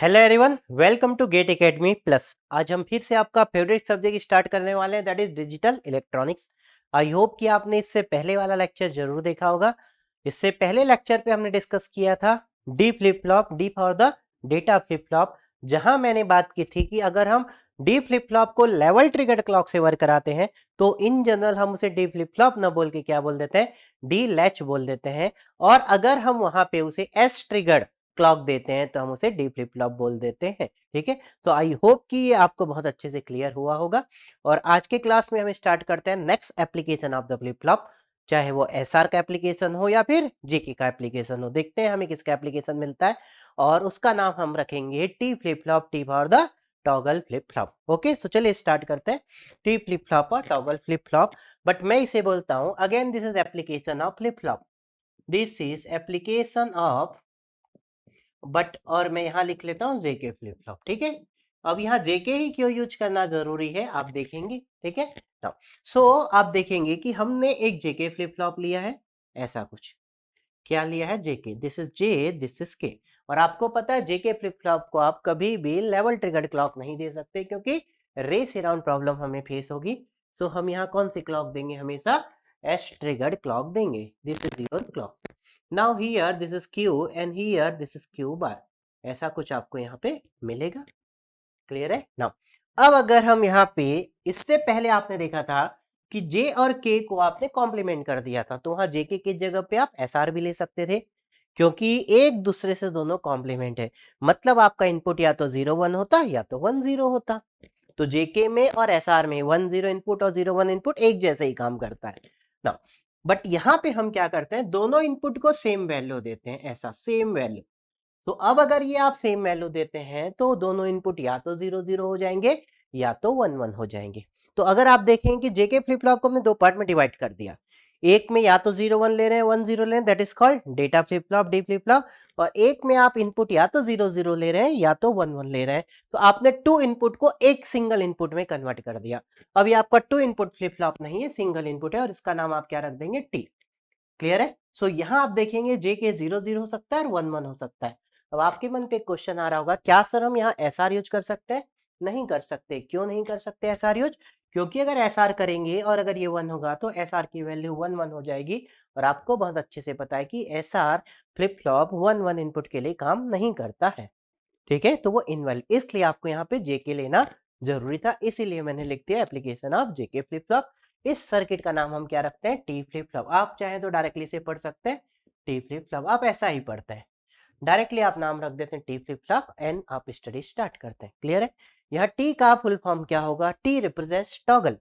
Hello everyone, welcome to GATE Academy Plus. आज हम फिर से आपका फेवरेट सब्जेक्ट स्टार्ट करने वाले हैं, that is digital electronics. I hope कि आपने इससे पहले वाला लेक्चर जरूर देखा होगा। इससे पहले लेक्चर पे हमने डिस्कस किया था D flip flop, D for the data flip flop, जहां मैंने बात की थी कि अगर हम डी फ्लिप फ्लॉप को लेवल ट्रिगर्ड क्लॉक से वर्क कराते हैं तो इन जनरल हम उसे डी फ्लिप फ्लॉप न बोल के क्या बोल देते हैं, डी लैच बोल देते हैं। और अगर हम वहां पे उसे एस ट्रिगर्ड क्लॉक देते हैं तो हम उसे डी फ्लिप फ्लॉप बोल देते हैं। ठीक है, तो आई होप कि ये आपको बहुत अच्छे से क्लियर हुआ होगा। और आज के क्लास में हम स्टार्ट करते हैं next application of the flip flop, चाहे वो एसआर का एप्लीकेशन हो या फिर जेके का एप्लीकेशन हो। देखते हैं हमें किसका एप्लीकेशन मिलता है और उसका नाम हम रखेंगे T flip flop, T for the toggle flip flop. Okay, so चलिए स्टार्ट करते हैं टी फ्लिप फ्लॉप और टॉगल फ्लिप फ्लॉप। बट मैं इसे बोलता हूं again, this is application of flip flop, this is application of but, और मैं यहां लिख लेता हूं जेके फ्लिप फ्लॉप। ठीक है, अब यहाँ जेके ही क्यों यूज करना जरूरी है आप देखेंगे। ठीक है, नाउ सो आप देखेंगे कि हमने एक जेके फ्लिप फ्लॉप लिया है, ऐसा कुछ क्या लिया है, JK, this is J, this is K. और आपको पता है जेके फ्लिप फ्लॉप को आप कभी भी लेवल ट्रिगर्ड क्लॉक नहीं दे सकते क्योंकि रेस अराउंड प्रॉब्लम हमें फेस होगी। सो हम यहाँ कौन सी क्लॉक देंगे, हमेशा एस ट्रिगर्ड क्लॉक देंगे। This is your clock. Now here this is Q and here this is Q bar, ऐसा कुछ आपको यहाँ पे मिलेगा। क्लियर है नाउ। अब अगर हम यहाँ पे, इससे पहले आपने देखा था कि जे और के को आपने कॉम्प्लीमेंट कर दिया था, तो वहां जे के की जगह पे आप एस आर भी ले सकते थे क्योंकि एक दूसरे से दोनों कॉम्प्लीमेंट है। मतलब आपका इनपुट या तो 0 1 होता या तो 1 0 होता। तो जेके में और एसआर में 1 0 इनपुट और 0 1 इनपुट एक जैसे ही काम करता है ना। बट यहाँ पे हम क्या करते हैं, दोनों इनपुट को सेम वैल्यू देते हैं, ऐसा सेम वैल्यू। तो अब अगर ये आप सेम वैल्यू देते हैं तो दोनों इनपुट या तो 0 0 हो जाएंगे या तो 1 1 हो जाएंगे। तो अगर आप देखें कि जेके फ्लिप फ्लॉप को हमने दो पार्ट में डिवाइड कर दिया, एक में या तो 0 1 ले रहे हैं 1 0 ले रहे हैं, that is called data flip flop, D flip flop. और एक में आप इनपुट या तो 0 0 ले रहे हैं या तो 1 1 ले रहे हैं। तो आपने टू इनपुट को एक सिंगल इनपुट में कन्वर्ट कर दिया। अब ये आपका टू इनपुट फ्लिप फ्लॉप नहीं है, सिंगल इनपुट है और इसका नाम आप क्या रख देंगे, टी। क्लियर है। सो यहाँ आप देखेंगे जे के 0 0 हो सकता है और 1 1 हो सकता है। अब आपके मन पे क्वेश्चन आ रहा होगा, क्या सर हम यहाँ एस आर यूज कर सकते हैं? नहीं कर सकते। क्यों नहीं कर सकते एस आर यूज? क्योंकि अगर एस आर करेंगे और अगर ये 1 होगा तो एस आर की वैल्यू 1 1 हो जाएगी। और आपको बहुत अच्छे से पता है कि S R flip flop 1 1 input के लिए काम नहीं करता है। ठीक है, तो वो इनवैलिड, इसलिए आपको यहाँ पे जेके लेना जरूरी था, इसीलिए मैंने लिख दिया application of JK flip flop. इस सर्किट का नाम हम क्या रखते हैं, टी फ्लिप फ्लॉप। आप चाहे तो डायरेक्टली से पढ़ सकते हैं टी फ्लिप फ्लॉप, आप ऐसा ही पढ़ते हैं डायरेक्टली, आप नाम रख देते हैं टी फ्लिप फ्लॉप एंड आप स्टडी स्टार्ट करते हैं। क्लियर है। यहाँ टी का फुल फॉर्म क्या होगा, टी रिप्रेजेंट्स टॉगल।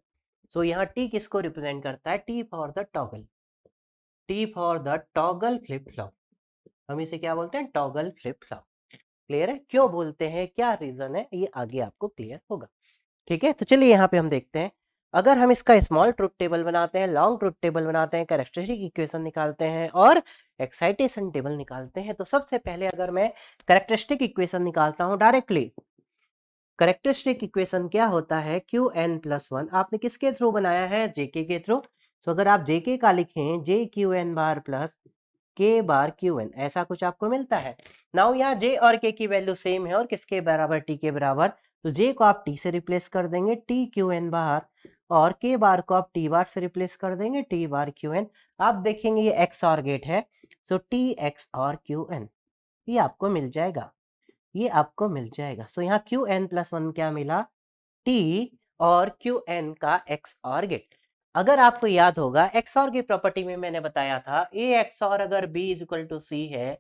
सो यहाँ टी किसको रिप्रेजेंट करता है, T for the toggle, T for the toggle flip flop. हम इसे क्या बोलते हैं, टॉगल फ्लिप फ्लॉप। क्लियर है, क्यों बोलते हैं, क्या रीजन है, ये आगे आपको क्लियर होगा। ठीक है, तो चलिए यहाँ पे हम देखते हैं। अगर हम इसका स्मॉल ट्रुथ टेबल बनाते हैं, लॉन्ग ट्रुथ टेबल बनाते हैं, कैरेक्टरिस्टिक इक्वेशन निकालते हैं और एक्साइटेशन टेबल निकालते हैं, तो सबसे पहले अगर मैं कैरेक्टरिस्टिक इक्वेशन निकालता हूं डायरेक्टली, कैरेक्टरिस्टिक इक्वेशन क्या होता है, क्यू एन प्लस वन। आपने किसके थ्रू बनाया है, जेके के थ्रू। तो अगर आप जेके का लिखें, जे Q N bar plus K bar Q N, ऐसा कुछ आपको मिलता है। नाउ यहाँ जे और के की वैल्यू सेम है और किसके बराबर, टी के बराबर। तो जे को आप टी से रिप्लेस कर देंगे, टी क्यू एन बार, और के बार को आप टी बार से रिप्लेस कर देंगे, टी बार क्यू एन। आप देखेंगे ये एक्स और गेट है, so T XOR Q N, ये आपको मिल जाएगा, ये आपको मिल जाएगा। सो यहाँ क्यू एन प्लस वन क्या मिला, टी और क्यू एन का एक्स और गेट। अगर आपको याद होगा एक्सऑर की प्रॉपर्टी में मैंने बताया था ए एक्सऑर अगर B is equal to C है,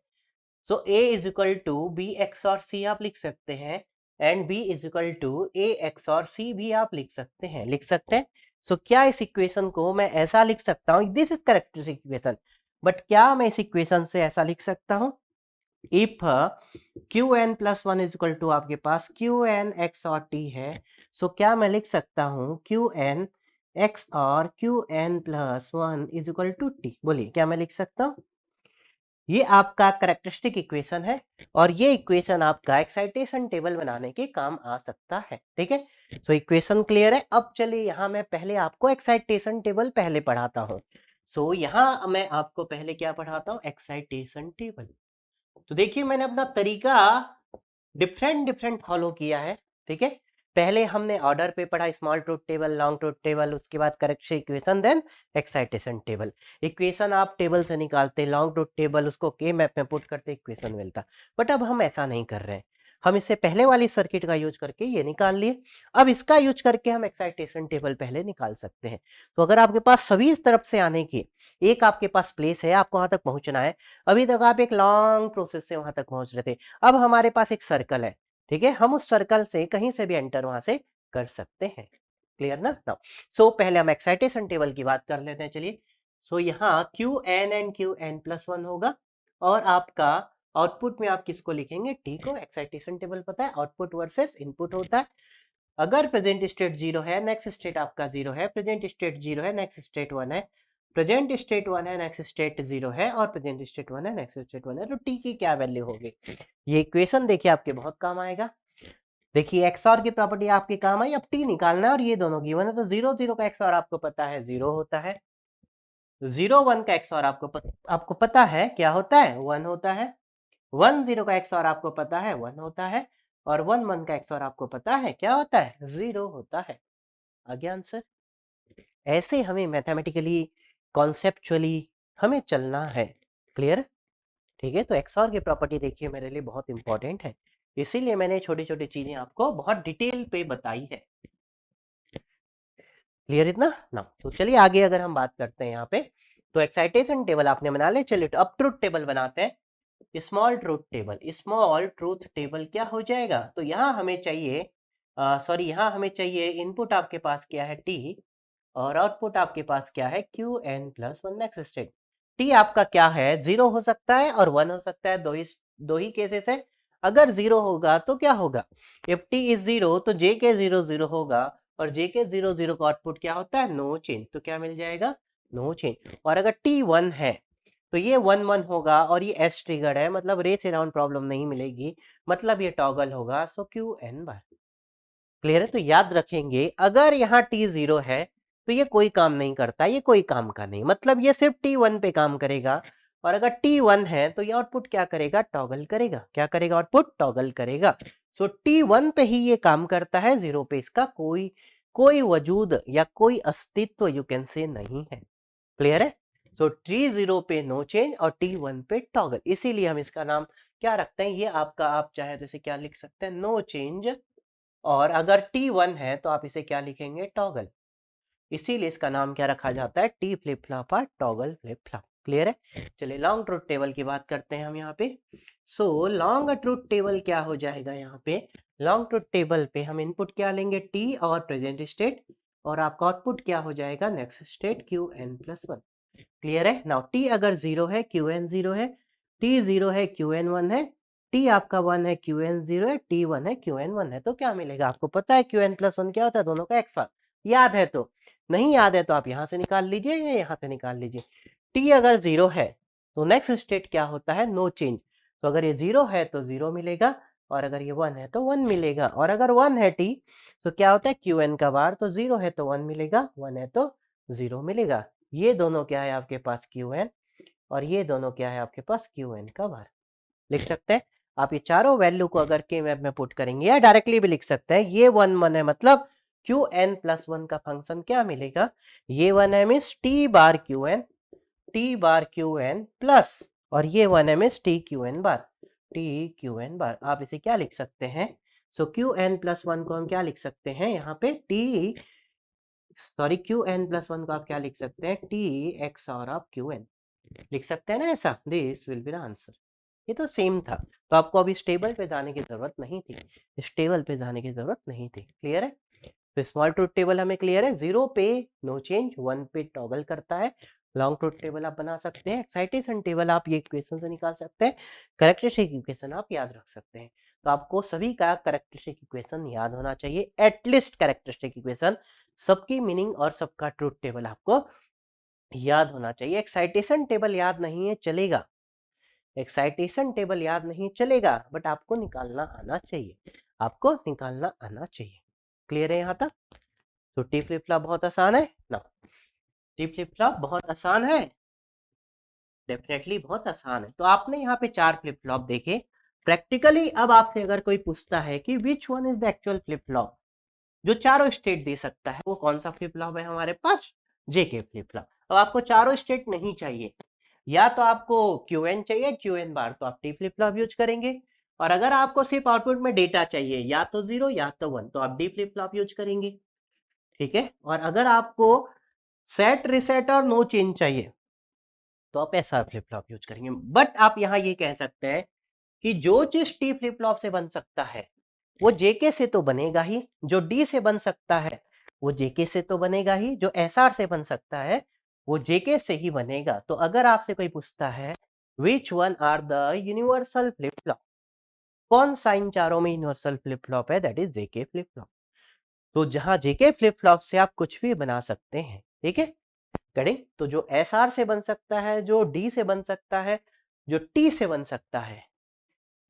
so A is equal to B XOR C आप लिख सकते हैं, and B is equal to A XOR C भी आप लिख सकते हैं, लिख सकते हैं। सो क्या इस इक्वेशन को मैं ऐसा लिख सकता हूं, this is characteristic equation, but क्या मैं इस इक्वेशन से ऐसा लिख सकता हूं, if Q N plus one is equal to आपके पास Q N XOR T है, सो क्या मैं लिख सकता हूं Q N XOR Q N plus one is equal to T, बोलिए क्या मैं लिख सकता हूं। ये आपका करेक्टरिस्टिक इक्वेशन है और ये इक्वेशन आपका एक्साइटेशन टेबल बनाने के काम आ सकता है। ठीक है, सो इक्वेशन क्लियर है। अब चलिए यहां मैं पहले आपको एक्साइटेशन टेबल पहले पढ़ाता हूं। सो यहां मैं आपको पहले क्या पढ़ाता हूं, एक्साइटेशन टेबल। तो देखिए मैंने अपना तरीका डिफरेंट डिफरेंट फॉलो किया है, ठीक है। पहले हमने ऑर्डर पे पढ़ा, small truth table, long truth table, उसके बाद correction equation, then excitation table. Equation आप टेबल से निकालते, लॉन्ग ट्रूथ टेबल उसको के मैप में पुट करते, इक्वेशन मिलता। बट अब हम ऐसा नहीं कर रहे हैं, हम इससे पहले वाली सर्किट का यूज करके ये निकाल लिए। अब इसका यूज करके हम एक्साइटेशन टेबल पहले निकाल सकते हैं। तो अगर आपके पास सभी इस तरफ से आने की एक आपके पास प्लेस है, आपको वहां तक पहुंचना है। अभी तक आप एक लॉन्ग प्रोसेस से वहां तक पहुंच रहे थे, अब हमारे पास एक सर्कल है, ठीक है, हम उस सर्कल से कहीं से भी एंटर वहां से कर सकते हैं। क्लियर ना? नाउ सो पहले हम एक्साइटेशन टेबल की बात कर लेते हैं, चलिए। सो यहाँ Q N and Q N plus one होगा, और आपका आउटपुट में आप किसको लिखेंगे? टी को। एक्साइटेशन टेबल पता है आउटपुट वर्सेस इनपुट होता है। अगर प्रेजेंट स्टेट जीरो है, नेक्स्ट स्टेट आपका जीरो है, प्रेजेंट स्टेट जीरो है, नेक्स्ट स्टेट वन है, प्रेजेंट स्टेट वन है, नेक्स्ट स्टेट जीरो है, और प्रेजेंट स्टेट वन है, नेक्स्ट स्टेट वन है, तो टी की क्या वैल्यू होगी? ये इक्वेशन देखिए आपके बहुत काम आएगा। देखिए एक्सऑर की प्रॉपर्टी आपके काम आई, अब टी निकालना है और ये दोनों गिवन है, तो जीरो जीरो का एक्सऑर आपको पता है जीरो होता है, जीरो वन का एक्सऑर आपको पता है क्या होता है? वन होता है। वन जीरो का एक्सऑर आपको पता है वन होता है, और वन वन का एक्सऑर आपको पता है क्या होता है? जीरो होता है। आगे आंसर। ऐसे हमें मैथमेटिकली, कॉन्सेप्चुअली हमें चलना है। क्लियर? ठीक है, तो एक्सऑर की प्रॉपर्टी देखिए मेरे लिए बहुत इंपॉर्टेंट है, इसीलिए मैंने छोटी छोटी चीजें आपको बहुत डिटेल पे बताई है। क्लियर इतना ना? तो चलिए आगे अगर हम बात करते हैं यहाँ पे, तो एक्साइटेशन टेबल आपने बना ले, चलिए अब ट्रुथ टेबल बनाते हैं। Small truth table, small truth table क्या हो जाएगा? तो यहाँ हमें चाहिए, सॉरी, यहाँ हमें चाहिए इनपुट आपके पास क्या है? टी, और आउटपुट आपके पास क्या है? Q N plus one. Next state, T आपका क्या है? जीरो हो सकता है और वन हो सकता है, दो ही केसेस है। अगर जीरो होगा तो क्या होगा? इफ टी इज जीरो तो जे के जीरो जीरो होगा, और जे के जीरो जीरो का आउटपुट क्या होता है? No change. तो क्या मिल जाएगा? No change. और अगर टी वन है तो ये वन वन होगा, और ये एस ट्रिगर्ड है, मतलब रेस अराउंड प्रॉब्लम नहीं मिलेगी, मतलब ये टॉगल होगा। सो क्यू एन बार। क्लियर है? तो याद रखेंगे, अगर यहाँ टी जीरो है तो ये कोई काम नहीं करता, ये कोई काम का नहीं, मतलब ये सिर्फ टी वन पे काम करेगा। और अगर टी वन है तो ये आउटपुट क्या करेगा? टॉगल करेगा। क्या करेगा? आउटपुट टॉगल करेगा। सो टी वन पे ही ये काम करता है, जीरो पे इसका कोई कोई वजूद या कोई अस्तित्व यू कैन से नहीं है। क्लियर है? सो टी जीरो पे नो चेंज और टी वन पे टॉगल, इसीलिए हम इसका नाम क्या रखते हैं? ये आपका, आप चाहे तो इसे क्या लिख सकते हैं? No change. और अगर टी वन है तो आप इसे क्या लिखेंगे? टॉगल। इसीलिए इसका नाम क्या रखा जाता है? टी फ्लिप फ्लॉप और टॉगल फ्लिप फ्लॉप। क्लियर है? चलिए लॉन्ग ट्रूथ टेबल की बात करते हैं हम यहाँ पे। सो लॉन्ग ट्रूथ टेबल क्या हो जाएगा यहाँ पे? लॉन्ग ट्रूथ टेबल पे हम इनपुट क्या लेंगे? टी और प्रेजेंट स्टेट, और आपका आउटपुट क्या हो जाएगा? Next state Q N plus one. Clear है? नाउ टी अगर जीरो है, क्यू एन जीरो है, टी जीरो है, क्यू एन वन है, टी आपका वन है, क्यू एन जीरो है, टी वन है, क्यू एन वन है, तो क्या मिलेगा? आपको पता है क्यू एन प्लस वन क्या होता है? दोनों का एक्सऑर। याद है तो? नहीं याद है तो आप यहां से निकाल लीजिए या यहां से निकाल लीजिए। टी अगर जीरो है तो नेक्स्ट स्टेट क्या होता है? No change. तो अगर ये जीरो है तो जीरो मिलेगा, और अगर ये वन है तो वन मिलेगा, और अगर वन है टी तो क्या होता है? क्यू एन का बार, तो जीरो है तो वन मिलेगा, वन है तो जीरो मिलेगा। ये दोनों क्या है आपके पास? क्यू एन, और ये दोनों क्या है आपके पास? क्यू एन का बार। लिख सकते हैं आप ये चारों वैल्यू को अगर के मैप में पुट करेंगे, या डायरेक्टली भी लिख सकते हैं, ये वन वन है मतलब क्यू एन प्लस वन का फंक्शन क्या मिलेगा? ये वन है means T bar Q N, T bar Q N plus, और ये वन है means T Q N bar, T Q N bar. आप इसे क्या लिख सकते हैं? So Q N plus one को हम क्या लिख सकते हैं यहाँ पे? T, sorry, Q N plus one को आप क्या लिख सकते हैं? टी एक्स और ऑफ क्यू एन। लिख सकते हैं ना ऐसा? This will be the answer. ये तो सेम था, तो आपको अभी स्टेबल पे जाने की जरूरत नहीं थी, स्टेबल पे जाने की जरूरत नहीं थी। क्लियर है? तो स्मॉल ट्रूथ टेबल हमें क्लियर है, जीरो पे नो चेंज, वन पे टॉगल करता है। लॉन्ग ट्रूथ टेबल आप बना सकते हैं, एक्साइटेशन टेबल आप ये इक्वेशन से निकाल सकते हैं, करेक्टरिस्टिक इक्वेशन आप याद रख सकते हैं। तो आपको सभी का करेक्टरिस्टिक इक्वेशन याद होना चाहिए, एटलीस्ट करेक्टरिस्टिक इक्वेशन, सबकी मीनिंग और सबका ट्रूथ टेबल आपको याद होना चाहिए। एक्साइटेशन टेबल याद नहीं है चलेगा, एक्साइटेशन टेबल याद नहीं चलेगा, बट आपको निकालना आना चाहिए, आपको निकालना आना चाहिए। क्लियर है यहाँ तक? तो टी फ्लिप फ्लॉप बहुत आसान है ना? टी फ्लिप फ्लॉप बहुत आसान है, डेफिनेटली बहुत आसान है। तो आपने यहाँ पे चार फ्लिप फ्लॉप देखे, प्रैक्टिकली अब आपसे अगर कोई पूछता है कि which one is the actual flip flop, जो चारों स्टेट दे सकता है, वो कौन सा फ्लिप फ्लॉप है हमारे पास? जेके फ्लिप फ्लॉप। अब आपको चारों स्टेट नहीं चाहिए, या तो आपको क्यू एन चाहिए, क्यू एन बार, तो आप टी फ्लिप फ्लॉप यूज करेंगे। और अगर आपको सिर्फ आउटपुट में डेटा चाहिए, या तो 0 या तो 1, तो आप डी फ्लिप फ्लॉप यूज करेंगे। ठीक है। और अगर आपको सेट रिसेट और नो चेंज चाहिए, तो आप एसआर फ्लिप फ्लॉप यूज करेंगे। बट आप यहां ये कह सकते हैं कि जो चीज टी फ्लिप फ्लॉप से बन सकता है वो जेके से तो बनेगा ही, जो डी से बन सकता है वो जेके से तो बनेगा ही, जो एसआर से बन सकता है वो जेके से ही बनेगा। तो अगर आपसे कोई पूछता है which one are the universal flip flop, कौन सा इन चारों में यूनिवर्सल फ्लिप फ्लॉप है, that is JK flip flop. तो जहां जेके फ्लिप फ्लॉप से आप कुछ भी बना सकते हैं, ठीक है, करें। तो जो एस आर से बन सकता है, जो डी से बन सकता है, जो टी से बन सकता है,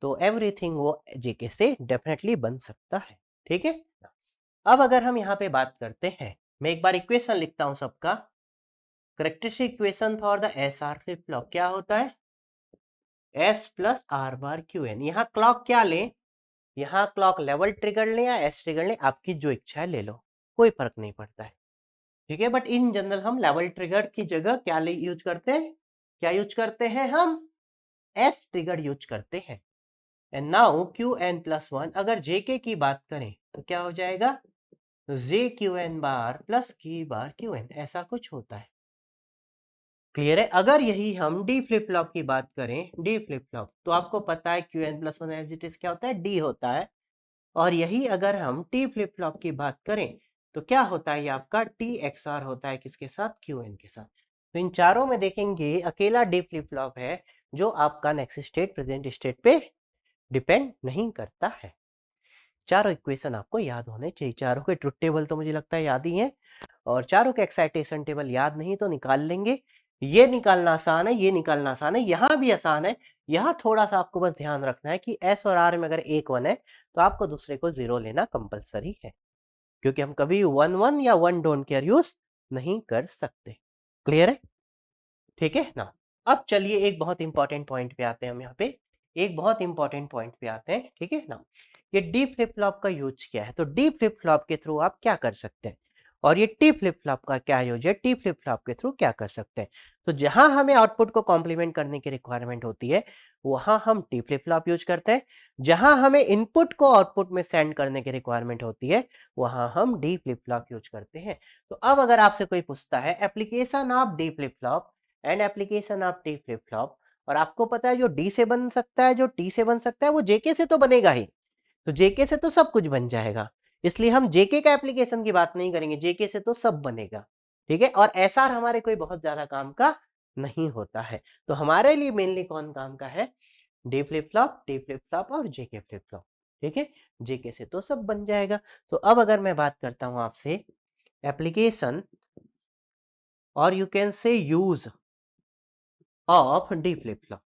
तो एवरीथिंग वो जेके से डेफिनेटली बन सकता है। ठीक है। अब अगर हम यहाँ पे बात करते हैं, मैं एक बार इक्वेशन लिखता हूं सबका। Characteristic equation for the S R flip flop क्या होता है? S plus R bar Q N. यहाँ क्लॉक क्या लें? यहाँ क्लॉक लेवल ट्रिगर लें या एस ट्रिगर लें, आपकी जो इच्छा है ले लो, कोई फर्क नहीं पड़ता है। ठीक है। बट इन जनरल हम लेवल ट्रिगर की जगह क्या यूज करते हैं? क्या यूज करते हैं हम? एस ट्रिगर यूज करते हैं। And now Q N plus one, अगर जेके की बात करें तो क्या हो जाएगा? J Q N bar plus K bar Q N, ऐसा कुछ होता है। क्लियर है। अगर यही हम डी फ्लिप फ्लॉप की बात करें, डी फ्लिप फ्लॉप, तो आपको पता है Q N plus one as it is क्या होता है? डी होता है। और यही अगर हम टी फ्लिप फ्लॉप की बात करें तो क्या होता है? ये आपका टी एक्स आर होता है, किसके साथ? क्यू एन के साथ। तो इन चारों में देखेंगे अकेला डी फ्लिप फ्लॉप है जो आपका नेक्स्ट स्टेट प्रेजेंट स्टेट पे डिपेंड नहीं करता है। चारों इक्वेशन आपको याद होने चाहिए। चारों के ट्रुथ टेबल तो मुझे लगता है याद ही है, और चारों के एक्साइटेशन टेबल याद नहीं तो निकाल लेंगे। ये निकालना आसान है, ये निकालना आसान है, यहाँ भी आसान है। यहाँ थोड़ा सा आपको बस ध्यान रखना है कि एस और आर में अगर एक 1 है तो आपको दूसरे को 0 लेना कंपलसरी है, क्योंकि हम कभी 1 1 या 1 डोंट केयर यूज नहीं कर सकते। क्लियर है? ठीक है ना। अब चलिए एक बहुत इंपॉर्टेंट पॉइंट पे आते हैं, हम यहाँ पे एक बहुत इंपॉर्टेंट पॉइंट पे आते हैं। ठीक है ना। ये डी फ्लिप फ्लॉप का यूज क्या है? तो डी फ्लिप फ्लॉप के थ्रू आप क्या कर सकते हैं, और ये टी फ्लिप फ्लॉप का क्या यूज है? टी फ्लिप फ्लॉप के थ्रू क्या कर सकते हैं? तो जहां हमें आउटपुट को कॉम्प्लीमेंट करने की रिक्वायरमेंट होती है वहां हम टी फ्लिप फ्लॉप यूज करते हैं। जहां हमें इनपुट को आउटपुट में सेंड करने की रिक्वायरमेंट होती है वहां हम डी फ्लिप फ्लॉप यूज करते हैं। तो अब अगर आपसे कोई पूछता है application of D flip flop and application of T flip flop, और आपको पता है जो डी से बन सकता है, जो टी से बन सकता है, वो जेके से तो बनेगा ही। तो जेके से तो सब कुछ बन जाएगा, इसलिए हम जेके का एप्लीकेशन की बात नहीं करेंगे, जेके से तो सब बनेगा। ठीक है। और एसआर हमारे कोई बहुत ज्यादा काम का नहीं होता है। तो हमारे लिए मेनली कौन काम का है? D flip flop, T flip flop और जेके फ्लिप फ्लॉप। ठीक है। जेके से तो सब बन जाएगा। तो अब अगर मैं बात करता हूं आपसे एप्लीकेशन और यू कैन से use of D flip flop,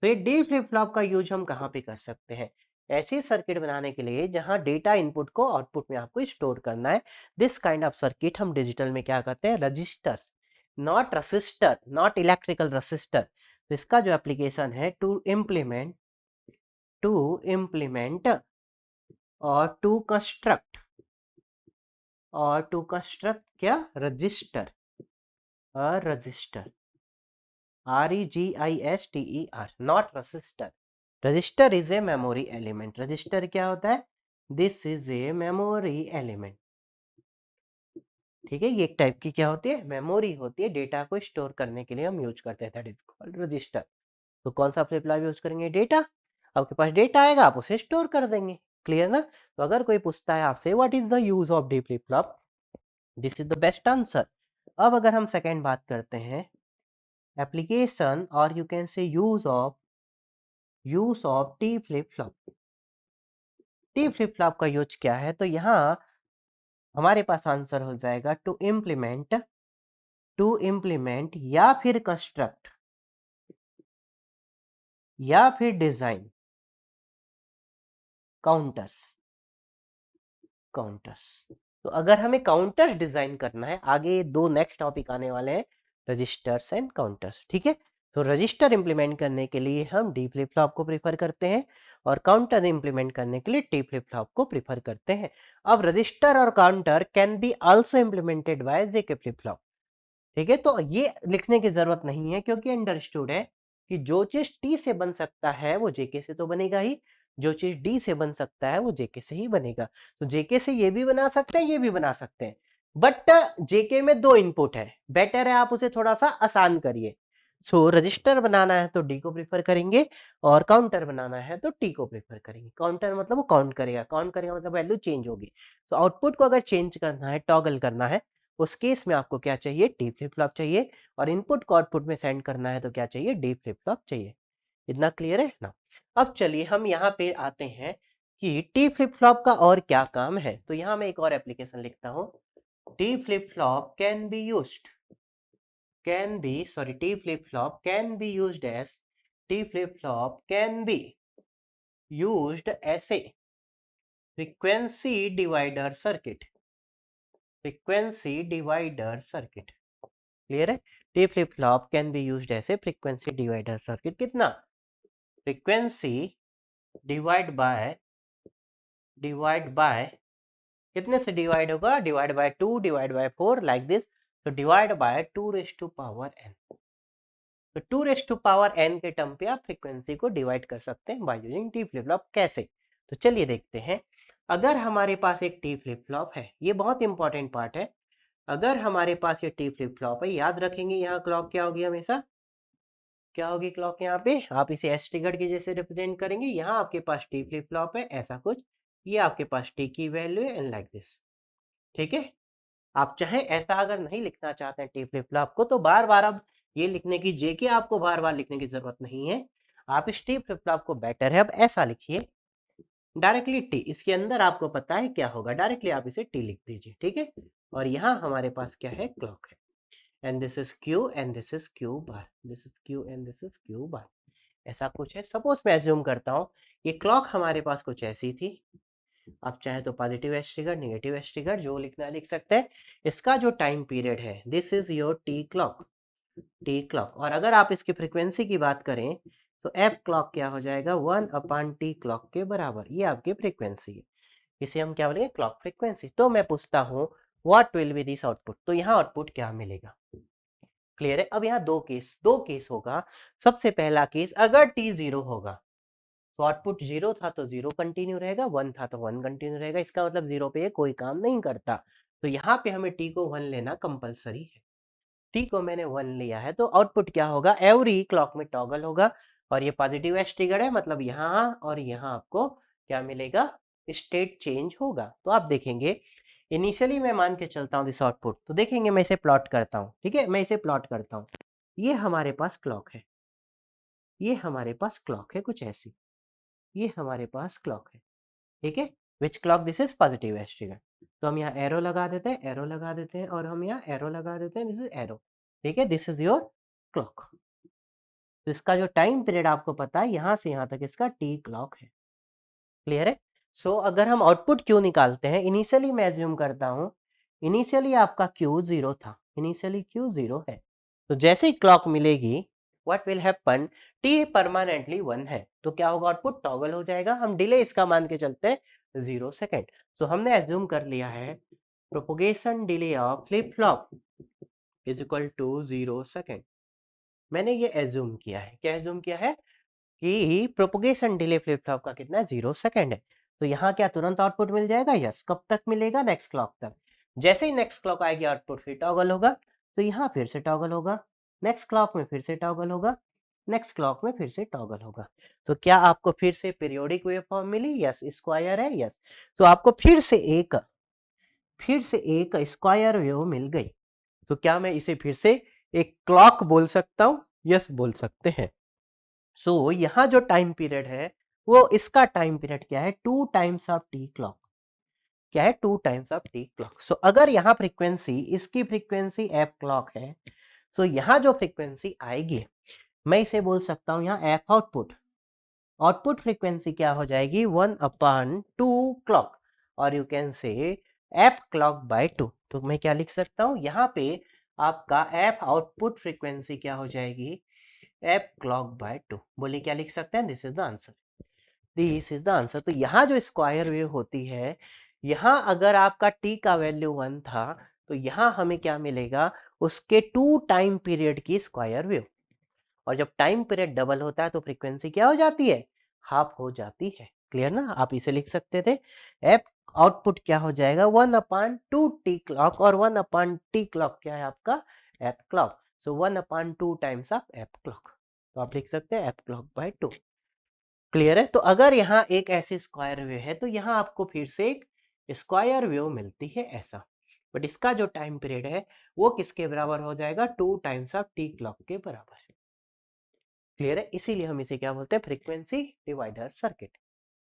तो ये डी फ्लिप फ्लॉप का यूज हम कहाँ पे कर सकते हैं? ऐसी सर्किट बनाने के लिए जहां डेटा इनपुट को आउटपुट में आपको स्टोर करना है। दिस काइंड ऑफ सर्किट हम डिजिटल में क्या कहते हैं? Registers, not resistor, not electrical resistor. तो इसका जो एप्लीकेशन है टू इम्प्लीमेंट और टू कंस्ट्रक्ट क्या? Register, a register, REGISTER, not register. Register is a memory element. Register क्या होता है? This is a memory element. ठीक है। ये एक टाइप की क्या होती है? मेमोरी होती है। डेटा को स्टोर करने के लिए हम यूज करते हैं, दैट इज कॉल्ड रजिस्टर। तो कौन सा फ्लिप फ्लॉप यूज करेंगे? डेटा। आपके पास डेटा आएगा, आप उसे स्टोर कर देंगे। क्लियर ना। तो अगर कोई पूछता है आपसे what is the use of D flip flop, this is the best answer. अब अगर हम सेकेंड बात करते हैं एप्लीकेशन और यू कैन से use of T flip flop. T flip flop का यूज क्या है? तो यहाँ हमारे पास आंसर हो जाएगा टू इम्प्लीमेंट या फिर कंस्ट्रक्ट या फिर डिजाइन काउंटर्स। काउंटर्स। तो अगर हमें काउंटर्स डिजाइन करना है, आगे दो नेक्स्ट टॉपिक आने वाले हैं, रजिस्टर्स एंड काउंटर्स। ठीक है। तो रजिस्टर इंप्लीमेंट करने के लिए हम डी फ्लिप फ्लॉप को प्रीफर करते हैं और काउंटर इंप्लीमेंट करने के लिए टी फ्लिप फ्लॉप को प्रीफर करते हैं। अब रजिस्टर और counter can be also implemented by JK flip flop. ठीक है, तो ये लिखने की जरूरत नहीं है क्योंकि अंडरस्टूड है कि जो चीज टी से बन सकता है वो जेके से तो बनेगा ही, जो चीज डी से बन सकता है वो जेके से ही बनेगा। तो जेके से ये भी बना सकते हैं, ये भी बना सकते हैं, बट जेके में दो इनपुट है, बेटर है आप उसे थोड़ा सा आसान करिए। सो रजिस्टर बनाना है तो डी को प्रेफर करेंगे और काउंटर बनाना है तो टी को प्रेफर करेंगे। काउंटर मतलब वो काउंट करेगा, काउंट करेगा मतलब वैल्यू चेंज होगी। तो आउटपुट को अगर चेंज करना है, टॉगल करना है, उस केस में आपको क्या चाहिए, टी फ्लिप फ्लॉप चाहिए, और इनपुट को आउटपुट में सेंड करना है तो क्या चाहिए, डी फ्लिप फ्लॉप चाहिए। इतना क्लियर है ना। अब चलिए हम यहाँ पे आते हैं कि टी फ्लिप फ्लॉप का और क्या काम है। तो यहाँ मैं एक और एप्लीकेशन लिखता हूँ, T flip flop can be used, T flip flop can be used as, T flip flop can be used as a frequency divider circuit, frequency divider circuit. Clear है, T flip flop can be used as a frequency divider circuit. कितना, frequency divide by कितने से divide होगा, divide by 2 divide by 4 like this. तो divide by 2 raise to power n। तो 2 raise to power n के term पे आप frequency को डिवाइड कर सकते हैं by using T flip flop. कैसे, तो चलिए देखते हैं। अगर हमारे पास एक टी फ्लिप फ्लॉप है, ये बहुत इंपॉर्टेंट पार्ट है, अगर हमारे पास ये टी फ्लिप फ्लॉप है, याद रखेंगे यहाँ क्लॉक क्या होगी, हमेशा क्या होगी क्लॉक, यहाँ पे आप इसे एस ट्रिगर के जैसे रिप्रेजेंट करेंगे। यहाँ आपके पास टी फ्लिप फ्लॉप है ऐसा कुछ, ये आपके पास टी की वैल्यू है एंड लाइक दिस। ठीक है, आप चाहे ऐसा अगर नहीं लिखना चाहते हैं टी फ्लिप फ्लॉप को, तो बार बार अब ये लिखने की जे के आपको बार बार लिखने की जरूरत नहीं है। आप इस टी फ्लिप फ्लॉप को बेटर है अब ऐसा लिखिए, डायरेक्टली टी, इसके अंदर आपको पता है क्या होगा, डायरेक्टली आप इसे टी लिख दीजिए। ठीक है, और यहाँ हमारे पास क्या है, क्लॉक है, and this is Q and this is Q bar, this is Q and this is Q bar, ऐसा कुछ है। सपोज मैं एज्यूम करता हूँ ये क्लॉक हमारे पास कुछ ऐसी थी, आप चाहे तो positive edge trigger, negative edge trigger जो लिखना है लिख सकते हैं। इसका जो टाइम पीरियड है, this is your T clock, T clock. और अगर आप इसकी फ्रीक्वेंसी की बात करें तो एफ क्लॉक क्या हो जाएगा, 1/t क्लॉक के बराबर, ये आपकी फ्रीक्वेंसी है, इसे हम क्या बोलेंगे, क्लॉक फ्रीक्वेंसी। तो मैं पूछता हूँ what will be this output, तो यहाँ आउटपुट क्या मिलेगा। क्लियर है, अब यहाँ दो केस होगा। सबसे पहला केस, अगर टी 0 होगा तो आउटपुट 0 था तो 0 कंटिन्यू रहेगा, 1 था तो 1 कंटिन्यू रहेगा, इसका मतलब 0 पे ये कोई काम नहीं करता। तो यहाँ पे हमें टी को 1 लेना कंपलसरी है। टी को मैंने 1 लिया है तो आउटपुट क्या होगा, एवरी क्लॉक में टॉगल होगा, और ये पॉजिटिव एज ट्रिगर है, मतलब यहाँ और यहाँ आपको क्या मिलेगा, स्टेट चेंज होगा। तो आप देखेंगे इनिशियली मैं मान के चलता हूँ दिस आउटपुट, तो देखेंगे मैं इसे प्लॉट करता हूँ। ठीक है, मैं इसे प्लॉट करता हूँ, ये हमारे पास क्लॉक है, ये हमारे पास क्लॉक है कुछ ऐसी, ये हमारे पास क्लॉक है। ठीक है, which clock, this is positive edge trigger. तो हम यहाँ एरो लगा देते हैं, एरो लगा देते हैं, और हम यहाँ एरो लगा देते हैं, दिस इज एरो। ठीक है, दिस इज योर क्लॉक। तो इसका जो टाइम पीरियड आपको पता है, यहाँ से यहाँ तक इसका टी क्लॉक है। क्लियर है। सो अगर हम आउटपुट क्यू निकालते हैं, इनिशियली मैं एज्यूम करता हूँ, इनिशियली आपका क्यू 0 था, इनिशियली क्यू 0 है। तो जैसे ही क्लॉक मिलेगी, what will happen, T permanently 1 है, तो क्या होगा, आउटपुट टॉगल हो जाएगा। हम डिले इसका मान के चलते हैं 0 सेकेंड। तो हमने एज्यूम कर लिया है propagation delay of flip flop is equal to 0 second. मैंने ये एज्यूम किया है, क्या एज्यूम किया है कि प्रोपोगेशन डिले फ्लिप फ्लॉप का कितना है, 0 सेकेंड है। तो यहाँ क्या तुरंत आउटपुट मिल जाएगा, यस। कब तक मिलेगा, नेक्स्ट क्लॉक तक। जैसे ही नेक्स्ट क्लॉक आएगी आउटपुट फिर टॉगल होगा, तो यहाँ फिर से टॉगल होगा, नेक्स्ट क्लॉक में फिर से टॉगल होगा, नेक्स्ट क्लॉक में फिर से टॉगल होगा। तो क्या आपको फिर से पीरियोडिक वेवफॉर्म मिली, यस। स्क्वायर है, यस। तो आपको फिर से एक स्क्वायर वेव मिल गई। तो क्या मैं इसे फिर से एक क्लॉक बोल सकता हूँ, यस बोल सकते हैं। सो यहाँ जो टाइम पीरियड है वो, इसका टाइम पीरियड क्या है, 2 टाइम्स ऑफ टी क्लॉक। क्या है, 2 टाइम्स ऑफ टी क्लॉक। सो अगर यहाँ फ्रीक्वेंसी, इसकी फ्रीक्वेंसी एफ क्लॉक है, सो यहाँ जो फ्रीक्वेंसी आएगी, मैं इसे बोल सकता हूँ यहाँ एफ आउटपुट। आउटपुट फ्रीक्वेंसी क्या हो जाएगी, 1/2 क्लॉक, और you can say F clock by 2। तो मैं क्या लिख सकता हूँ यहाँ पे, आपका एफ आउटपुट फ्रीक्वेंसी क्या हो जाएगी, एफ क्लॉक बाय 2। बोलिए क्या लिख सकते हैं? This is the answer, this is the answer. तो यहाँ जो स्क्वायर वेव होती है, यहाँ अगर आपका टी का वैल्यू 1 था तो यहाँ हमें क्या मिलेगा? उसके 2 टाइम पीरियड की स्क्वायर वेव। और जब टाइम पीरियड डबल होता है तो फ्रीक्वेंसी क्या हो जाती है? हाफ हो जाती है। क्लियर ना? आप इसे लिख सकते थे, एफ आउटपुट क्या हो जाएगा? 1/2 टी क्लॉक, और 1/टी क्लॉक क्या है आपका? F clock. So 1/2 times of F clock. तो आप लिख सकते हैं एफ क्लॉक बाय 2। क्लियर है? तो अगर यहाँ एक ऐसी स्क्वायर वेव है तो यहाँ आपको फिर से एक स्क्वायर वेव मिलती है ऐसा, बट इसका जो टाइम पीरियड है वो किसके बराबर हो जाएगा? 2 टाइम्स ऑफ टी क्लॉक के बराबर। क्लियर है? इसीलिए हम इसे क्या बोलते हैं? Frequency divider circuit.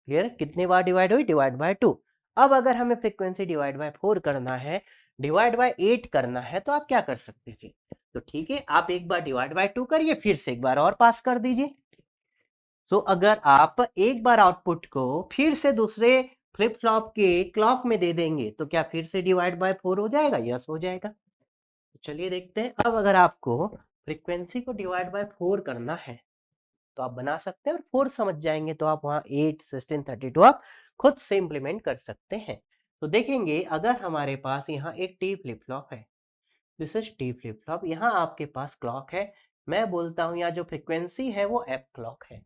क्लियर है? कितने बार डिवाइड हुई? Divide by 2। अब अगर हमें फ्रीक्वेंसी डिवाइड बाय 4 करना है, डिवाइड बाय 8 करना है, तो आप क्या कर सकते थे? तो ठीक है, आप एक बार डिवाइड बाय 2 करिए, फिर से एक बार और पास कर दीजिए। सो अगर आप एक बार आउटपुट को फिर से दूसरे फ्लिप फ्लॉप के क्लॉक में दे देंगे तो क्या फिर से डिवाइड बाय 4 हो जाएगा? यस हो जाएगा। चलिए देखते हैं। अब अगर आपको फ्रीक्वेंसी को डिवाइड बाय 4 करना है तो आप बना सकते हैं, और 4 समझ जाएंगे तो आप वहां 8, 16, 32 आप खुद से इंप्लीमेंट कर सकते हैं। तो देखेंगे, अगर हमारे पास यहाँ एक टी फ्लिप फ्लॉप है, this is T flip flop, यहाँ आपके पास क्लॉक है, मैं बोलता हूँ यहाँ जो फ्रीक्वेंसी है वो एफ क्लॉक है,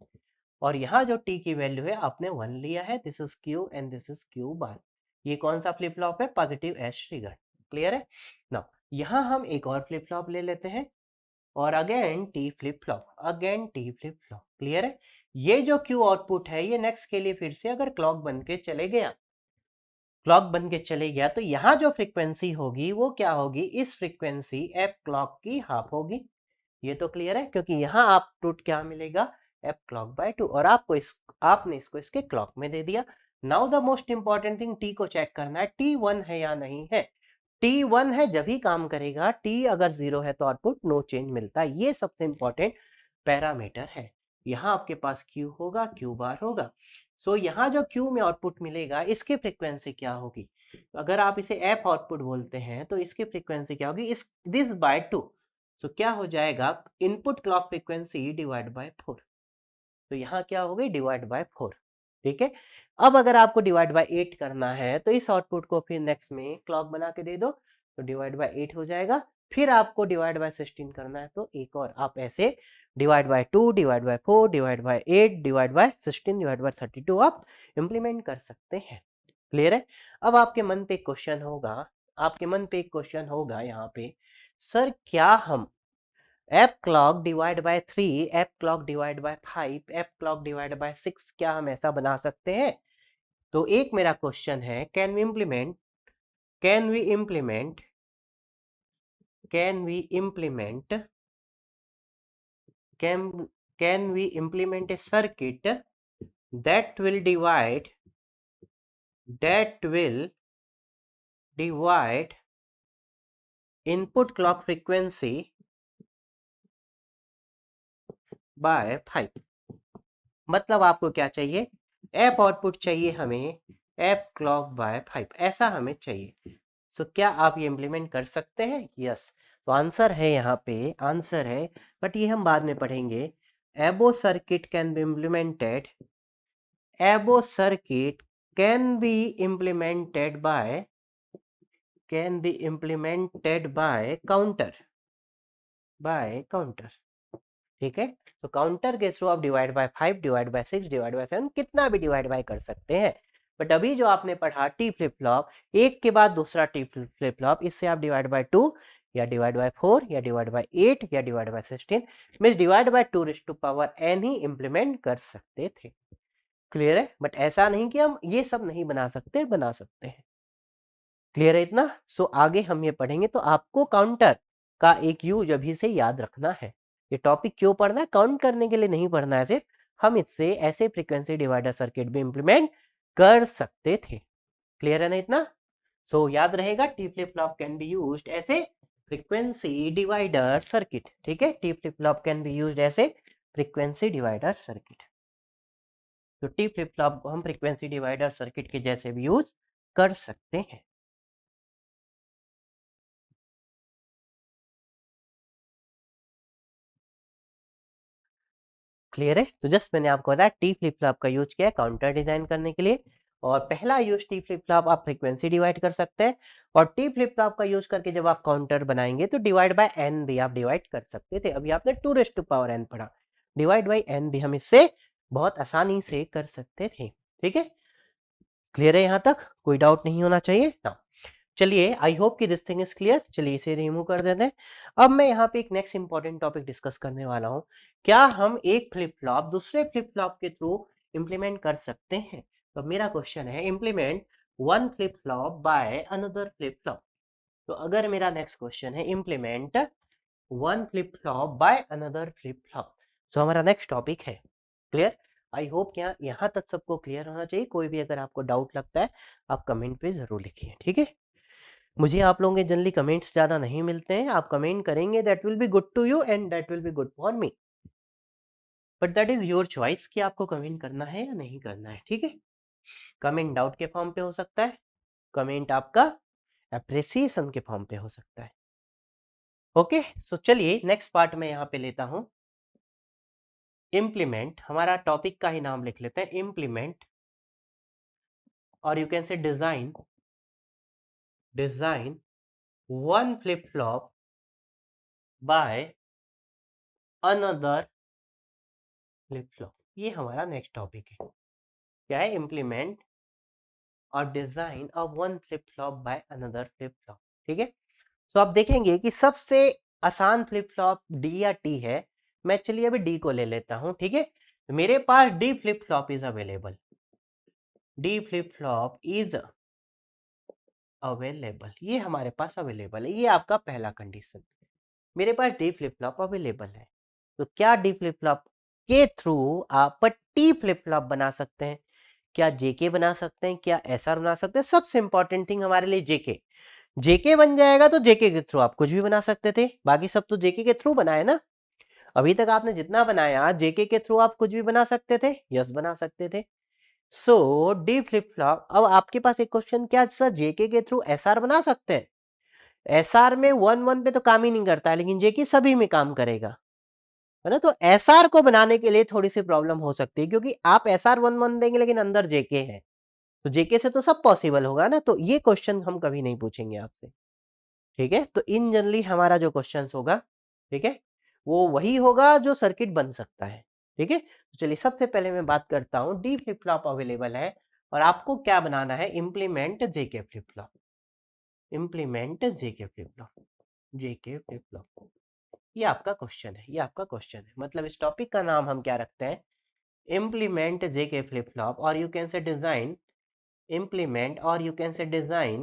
और यहाँ जो टी की वैल्यू है आपने 1 लिया है, this is Q and this is Q bar. ये कौन सा फ्लिप फ्लॉप है? Positive edge trigger. क्लियर है? नाउ यहाँ हम एक और फ्लिप फ्लॉप ले लेते हैं, और again T flip flop, again T flip flop. Clear है? ये जो क्यू आउटपुट है ये नेक्स्ट के लिए फिर से अगर क्लॉक बन के चले गया, क्लॉक बन के चले गया, तो यहाँ जो फ्रीक्वेंसी होगी वो क्या होगी? इस फ्रीक्वेंसी एफ क्लॉक की हाफ होगी। ये तो क्लियर है, क्योंकि यहाँ आउटपुट क्या मिलेगा? एफ क्लॉक बाय 2, और आपने इसको इसके क्लॉक में दे दिया। Now the most important thing, T को चेक करना है, टी 1 है या नहीं है। टी 1 है जब ही काम करेगा, टी अगर 0 है तो आउटपुट नो चेंज मिलता है। ये सबसे इंपॉर्टेंट पैरामीटर है। यहाँ आपके पास क्यू होगा, क्यू बार होगा। सो यहाँ जो क्यू में आउटपुट मिलेगा इसकी फ्रीक्वेंसी क्या होगी? अगर आप इसे एफ आउटपुट बोलते हैं तो इसकी फ्रीक्वेंसी क्या होगी? इस दिस बाय 2। सो क्या हो जाएगा? Input clock frequency divide by 4। तो यहाँ क्या हो गई? Divide by 4। ठीक है? अब अगर आपको डिवाइड बाय 8 करना है तो इस आउटपुट को फिर नेक्स्ट में क्लॉक बना के दे दो, तो डिवाइड बाय 8 हो जाएगा। फिर आपको डिवाइड बाय 16 करना है तो एक और आप ऐसे divide by 2, divide by 4, divide by 8, divide by 16, divide by 32 आप इंप्लीमेंट कर सकते हैं। क्लियर है? अब आपके मन पे एक क्वेश्चन होगा, आपके मन पे एक क्वेश्चन होगा यहाँ पे, सर क्या हम F clock divide by 3, F clock divide by 5, F clock divide by 6, क्या हम ऐसा बना सकते हैं? तो एक मेरा क्वेश्चन है, can we implement can we implement can can we implement a circuit that will divide input clock frequency by 5? मतलब आपको क्या चाहिए? एफ आउटपुट चाहिए हमें, एफ क्लॉक बाय 5 ऐसा हमें चाहिए। सो क्या आप ये इम्प्लीमेंट कर सकते हैं? यस। तो आंसर है यहाँ पे, आंसर है, बट ये हम बाद में पढ़ेंगे। एबो सर्किट कैन बी इम्प्लीमेंटेड, एबो circuit can be implemented by counter. ठीक है? तो काउंटर के थ्रू आप divide by 5, divide by 6, divide by 7 कितना भी डिवाइड बाय कर सकते हैं। बट अभी जो आपने पढ़ा टी फ्लिप फ्लॉप, एक के बाद दूसरा टी फ्लिप फ्लॉप, इससे आप डिवाइड बाय 2 या डिवाइड बाय 4 या डिवाइड बाय 8 या divide by 16 means divide by 2 raise to power n ही इंप्लीमेंट कर सकते थे। क्लियर है? बट ऐसा नहीं कि हम ये सब नहीं बना सकते, बना सकते हैं। क्लियर है इतना? सो आगे हम ये पढ़ेंगे, तो आपको काउंटर का एक यूज अभी से याद रखना है। ये टॉपिक क्यों पढ़ना है? काउंट करने के लिए नहीं पढ़ना है सिर्फ, हम इससे ऐसे फ्रीक्वेंसी डिवाइडर सर्किट भी इंप्लीमेंट कर सकते थे। क्लियर है ना इतना? सो याद रहेगा, T flip flop can be used ऐसे फ्रीक्वेंसी डिवाइडर सर्किट। ठीक है? T flip flop can be used ऐसे फ्रीक्वेंसी डिवाइडर सर्किट। तो टी फ्लिप फ्लॉप को हम फ्रीक्वेंसी डिवाइडर सर्किट के जैसे भी यूज कर सकते हैं। क्लियर है? तो जस्ट मैंने आपको बताया टी फ्लिप फ्लॉप का यूज किया है काउंटर डिजाइन करने के लिए। और पहला यूज टी फ्लिप फ्लॉप आप फ्रीक्वेंसी डिवाइड कर सकते हैं, और टी फ्लिप फ्लॉप का यूज करके जब आप काउंटर बनाएंगे तो डिवाइड बाय एन भी आप डिवाइड कर सकते थे। अभी आपने 2 raised to power n पढ़ा, डिवाइड बाय एन भी हम इससे बहुत आसानी से कर सकते थे। ठीक है, क्लियर है? यहां तक कोई डाउट नहीं होना चाहिए ना। चलिए, आई होप कि दिस थिंग इज क्लियर। चलिए इसे रिमूव कर देते हैं। अब मैं यहाँ पे एक नेक्स्ट इंपॉर्टेंट टॉपिक डिस्कस करने वाला हूँ। क्या हम एक फ्लिप फ्लॉप दूसरे फ्लिप फ्लॉप के थ्रू इंप्लीमेंट कर सकते हैं? तो मेरा क्वेश्चन है implement one flip flop by another flip flop. तो अगर मेरा नेक्स्ट क्वेश्चन है implement one flip flop by another flip flop, तो हमारा नेक्स्ट टॉपिक है। क्लियर? आई होप क्या यहाँ तक सबको क्लियर होना चाहिए। कोई भी अगर आपको डाउट लगता है आप कमेंट पे जरूर लिखिए। ठीक है, मुझे आप लोगों के जनरली कमेंट्स ज़्यादा नहीं मिलते हैं। आप कमेंट करेंगे that will be good to you and that will be good for me, but that is your choice कि आपको कमेंट करना है या नहीं करना है। ठीक है, कमेंट डाउट के फॉर्म पे हो सकता है, कमेंट आपका अप्रिसिएशन के फॉर्म पे हो सकता है। ओके, सो चलिए नेक्स्ट पार्ट में यहाँ पे लेता हूँ इम्प्लीमेंट। हमारा टॉपिक का ही नाम लिख लेते हैं इम्प्लीमेंट, और यू कैन से design one flip flop by another flip flop. ये हमारा नेक्स्ट टॉपिक है। क्या है? इम्प्लीमेंट और design of one flip flop by another flip flop. ठीक है, तो आप देखेंगे कि सबसे आसान फ्लिप फ्लॉप डी या टी है। मैं चलिए अभी डी को ले लेता हूं। ठीक है, तो मेरे पास D flip flop is available, D flip flop is available, ये हमारे पास अवेलेबल है। ये आपका पहला कंडीशन, मेरे पास डी फ्लिप फ्लॉप अवेलेबल है। तो क्या डी फ्लिप फ्लॉप के थ्रू आप टी फ्लिप फ्लॉप बना सकते हैं? क्या जेके बना सकते हैं? क्या एसआर बना सकते हैं? सबसे इंपॉर्टेंट थिंग हमारे लिए जेके। जेके बन जाएगा तो जेके के थ्रू आप कुछ भी बना सकते थे। बाकी सब तो जेके के थ्रू बनाए ना। अभी तक आपने जितना बनाया जेके के थ्रू आप कुछ भी बना सकते थे। यस, बना सकते थे। सो डी फ्लिप फ्लॉप। अब आपके पास एक क्वेश्चन, क्या सर जेके के थ्रू एसआर बना सकते हैं? एसआर में 1 1 पे तो काम ही नहीं करता है, लेकिन जेके सभी में काम करेगा, है ना। तो एसआर को बनाने के लिए थोड़ी सी प्रॉब्लम हो सकती है, क्योंकि आप एसआर 1 1 देंगे लेकिन अंदर जेके है, तो जेके से तो सब पॉसिबल होगा ना। तो ये क्वेश्चन हम कभी नहीं पूछेंगे आपसे। ठीक है, तो इन जनरली हमारा जो क्वेश्चन होगा, ठीक है, वो वही होगा जो सर्किट बन सकता है। ठीक है, तो चलिए सबसे पहले मैं बात करता हूं डी फ्लिप फ्लॉप अवेलेबल है और आपको क्या बनाना है? इंप्लीमेंट जेके फ्लिप फ्लॉप, इंप्लीमेंट जेके फ्लिप फ्लॉप, जेके फ्लिप फ्लॉप। ये आपका क्वेश्चन है, ये आपका क्वेश्चन है। मतलब इस टॉपिक का नाम हम क्या रखते हैं? इम्प्लीमेंट जेके फ्लिप फ्लॉप, और यू कैन से design implement, or you can say design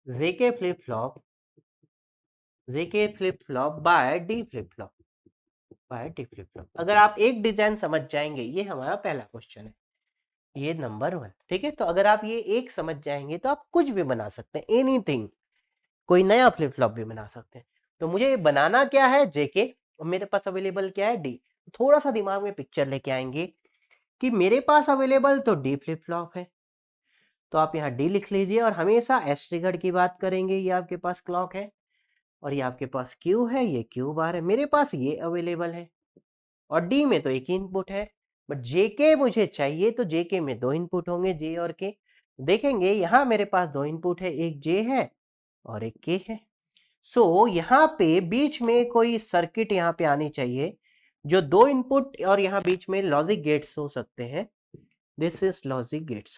JK flip flop, JK flip flop by D flip flop, by D flip flop। अगर आप एक डिजाइन समझ जाएंगे, ये हमारा पहला क्वेश्चन है, ये नंबर 1। ठीक है, तो अगर आप ये एक समझ जाएंगे तो आप कुछ भी बना सकते हैं, एनीथिंग, कोई नया फ्लिप फ्लॉप भी बना सकते हैं। तो मुझे बनाना क्या है? जेके, और मेरे पास अवेलेबल क्या है? डी। थोड़ा सा दिमाग में पिक्चर लेके आएंगे कि मेरे पास अवेलेबल तो डी फ्लिप फ्लॉप है, तो आप यहाँ डी लिख लीजिए, और हमेशा एस ट्रिगर्ड की बात करेंगे। ये आपके पास क्लॉक है, और ये आपके पास क्यू है, ये क्यू बार है, मेरे पास ये अवेलेबल है, और डी में तो एक ही इनपुट है। बट जेके मुझे चाहिए, तो जेके में 2 इनपुट होंगे, जे और के। देखेंगे यहाँ मेरे पास 2 इनपुट है, एक जे है और एक के है। सो यहाँ पे बीच में कोई सर्किट यहाँ पे आनी चाहिए जो 2 इनपुट, और यहाँ बीच में लॉजिक गेट्स हो सकते हैं। दिस इज लॉजिक गेट्स,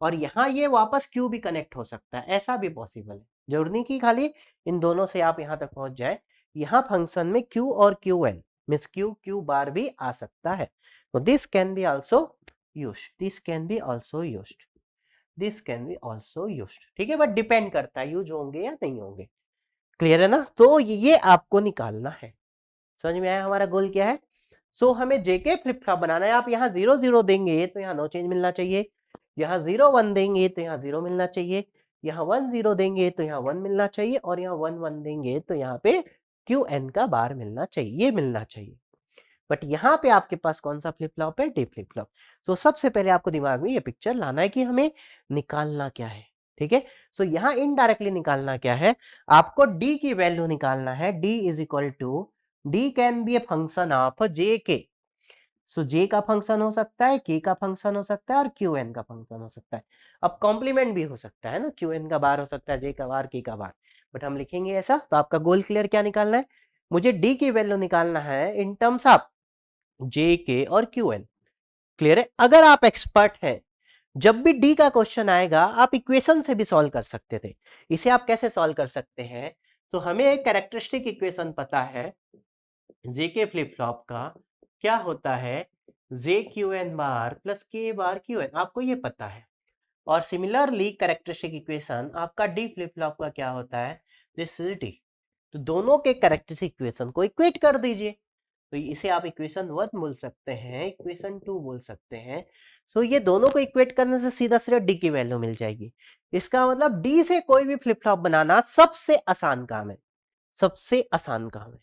और यहाँ ये वापस क्यू भी कनेक्ट हो सकता है, ऐसा भी पॉसिबल है। जरूरी नहीं कि खाली इन दोनों से आप यहाँ तक पहुंच जाए। यहाँ फंक्शन में क्यू और Q N means Q Q bar भी आ सकता है। तो this can be also used, this can be also used, this can be also used. ठीक है, बट डिपेंड करता है यूज होंगे या नहीं होंगे। क्लियर है ना? तो ये आपको निकालना है। समझ में आया हमारा गोल क्या है? सो हमें जेके फ्लिप फ्लॉप बनाना है। आप यहाँ 0 0 देंगे तो यहाँ नो चेंज मिलना चाहिए, यहाँ 0 1 देंगे तो यहाँ 0 मिलना चाहिए, यहाँ 1 0 देंगे तो यहाँ 1 मिलना चाहिए, और यहाँ 1 1 देंगे तो यहाँ पे क्यू एन का बार मिलना चाहिए, ये मिलना चाहिए। बट यहाँ पे आपके पास कौन सा फ्लिप फ्लॉप है? D flip flop. सो सबसे पहले आपको दिमाग में ये पिक्चर लाना है कि हमें निकालना क्या है। ठीक है, सो यहाँ इनडायरेक्टली निकालना क्या है? आपको डी की वैल्यू निकालना है। D is equal to D can be a function of J K. So जे का फंक्शन हो सकता है, के का फंक्शन हो सकता है और क्यू एन का फंक्शन हो सकता है। अब कॉम्प्लीमेंट भी हो सकता है ना, क्यू एन का बार हो सकता है, जे का बार, के का बार, बट हम लिखेंगे ऐसा। तो आपका गोल क्लियर क्या निकालना है, मुझे डी की वैल्यू निकालना है इन टर्म्स ऑफ जे के और क्यू एन। क्लियर है। अगर आप एक्सपर्ट हैं, जब भी डी का क्वेश्चन आएगा आप इक्वेशन से भी सॉल्व कर सकते थे। इसे आप कैसे सॉल्व कर सकते हैं, तो हमें एक कैरेक्टरिस्टिक इक्वेशन पता है जेके फ्लिप फ्लॉप का, क्या होता है, जे Q N bar plus K bar Q N, आपको ये पता है। और सिमिलरली कैरेक्टरिस्टिक इक्वेशन आपका डी फ्लिप फ्लॉप का क्या होता है, दिस इज डी। तो दोनों के कैरेक्टरिस्टिक इक्वेशन को इक्वेट कर दीजिए। तो इसे आप इक्वेशन 1 बोल सकते हैं, इक्वेशन 2 बोल सकते हैं। सो ये दोनों को इक्वेट करने से सीधा सीधा डी की वैल्यू मिल जाएगी। इसका मतलब डी से कोई भी फ्लिप फ्लॉप बनाना सबसे आसान काम है, सबसे आसान काम है।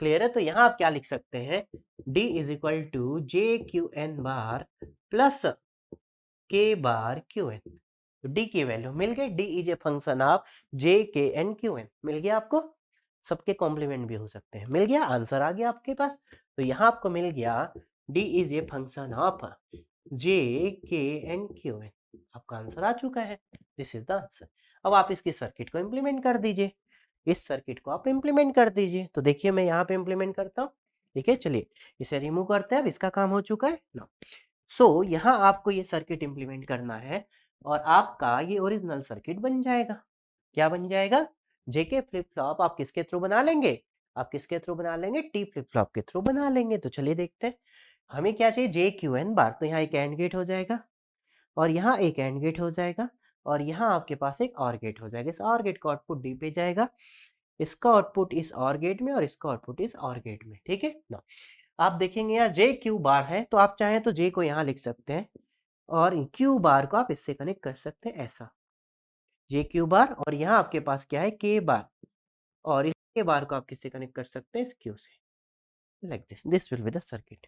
क्लियर है। तो यहां आप क्या लिख सकते हैं, D is equal to J Q N bar plus K bar Q N. तो डी की वैल्यू मिल गई, D is a function of J K N Q N. मिल गया आपको, सबके कॉम्प्लीमेंट भी हो सकते हैं। मिल गया, आंसर आ गया आपके पास। तो यहां आपको मिल गया D is a function of J K N Q N. आपका आंसर आ चुका है, दिस इज द आंसर। अब आप इसकी सर्किट को इंप्लीमेंट कर दीजिए, इस सर्किट को आप इंप्लीमेंट कर दीजिए। तो देखिए मैं यहाँ पे इंप्लीमेंट करता हूँ। ठीक है, चलिए इसे रिमूव करते हैं, अब इसका काम हो चुका है ना। सो यहाँ आपको ये सर्किट इंप्लीमेंट करना है और आपका ये ओरिजिनल सर्किट बन जाएगा। क्या बन जाएगा, जेके फ्लिप फ्लॉप आप किसके थ्रू बना लेंगे, आप किसके थ्रू बना लेंगे, टी फ्लिप फ्लॉप के थ्रू बना लेंगे। तो चलिए देखते हैं हमें क्या चाहिए, जे क्यू एन बार। तो यहाँ एक एंड गेट हो जाएगा और यहाँ एक एंड गेट हो जाएगा और यहाँ आपके पास एक और गेट हो जाएगा। इस और गेट का आउटपुट डी पे जाएगा, इसका आउटपुट इस और गेट में और इसका आउटपुट इस और गेट में। ठीक है ना। आप देखेंगे यहाँ जे क्यू बार है, तो आप चाहें तो जे को यहाँ लिख सकते हैं और क्यू बार को आप इससे कनेक्ट कर सकते हैं ऐसा, जे क्यू बार। और यहाँ आपके पास क्या है, के बार, और इस के बार को आप किससे कनेक्ट कर सकते हैं, इस क्यू से, like this will be the circuit.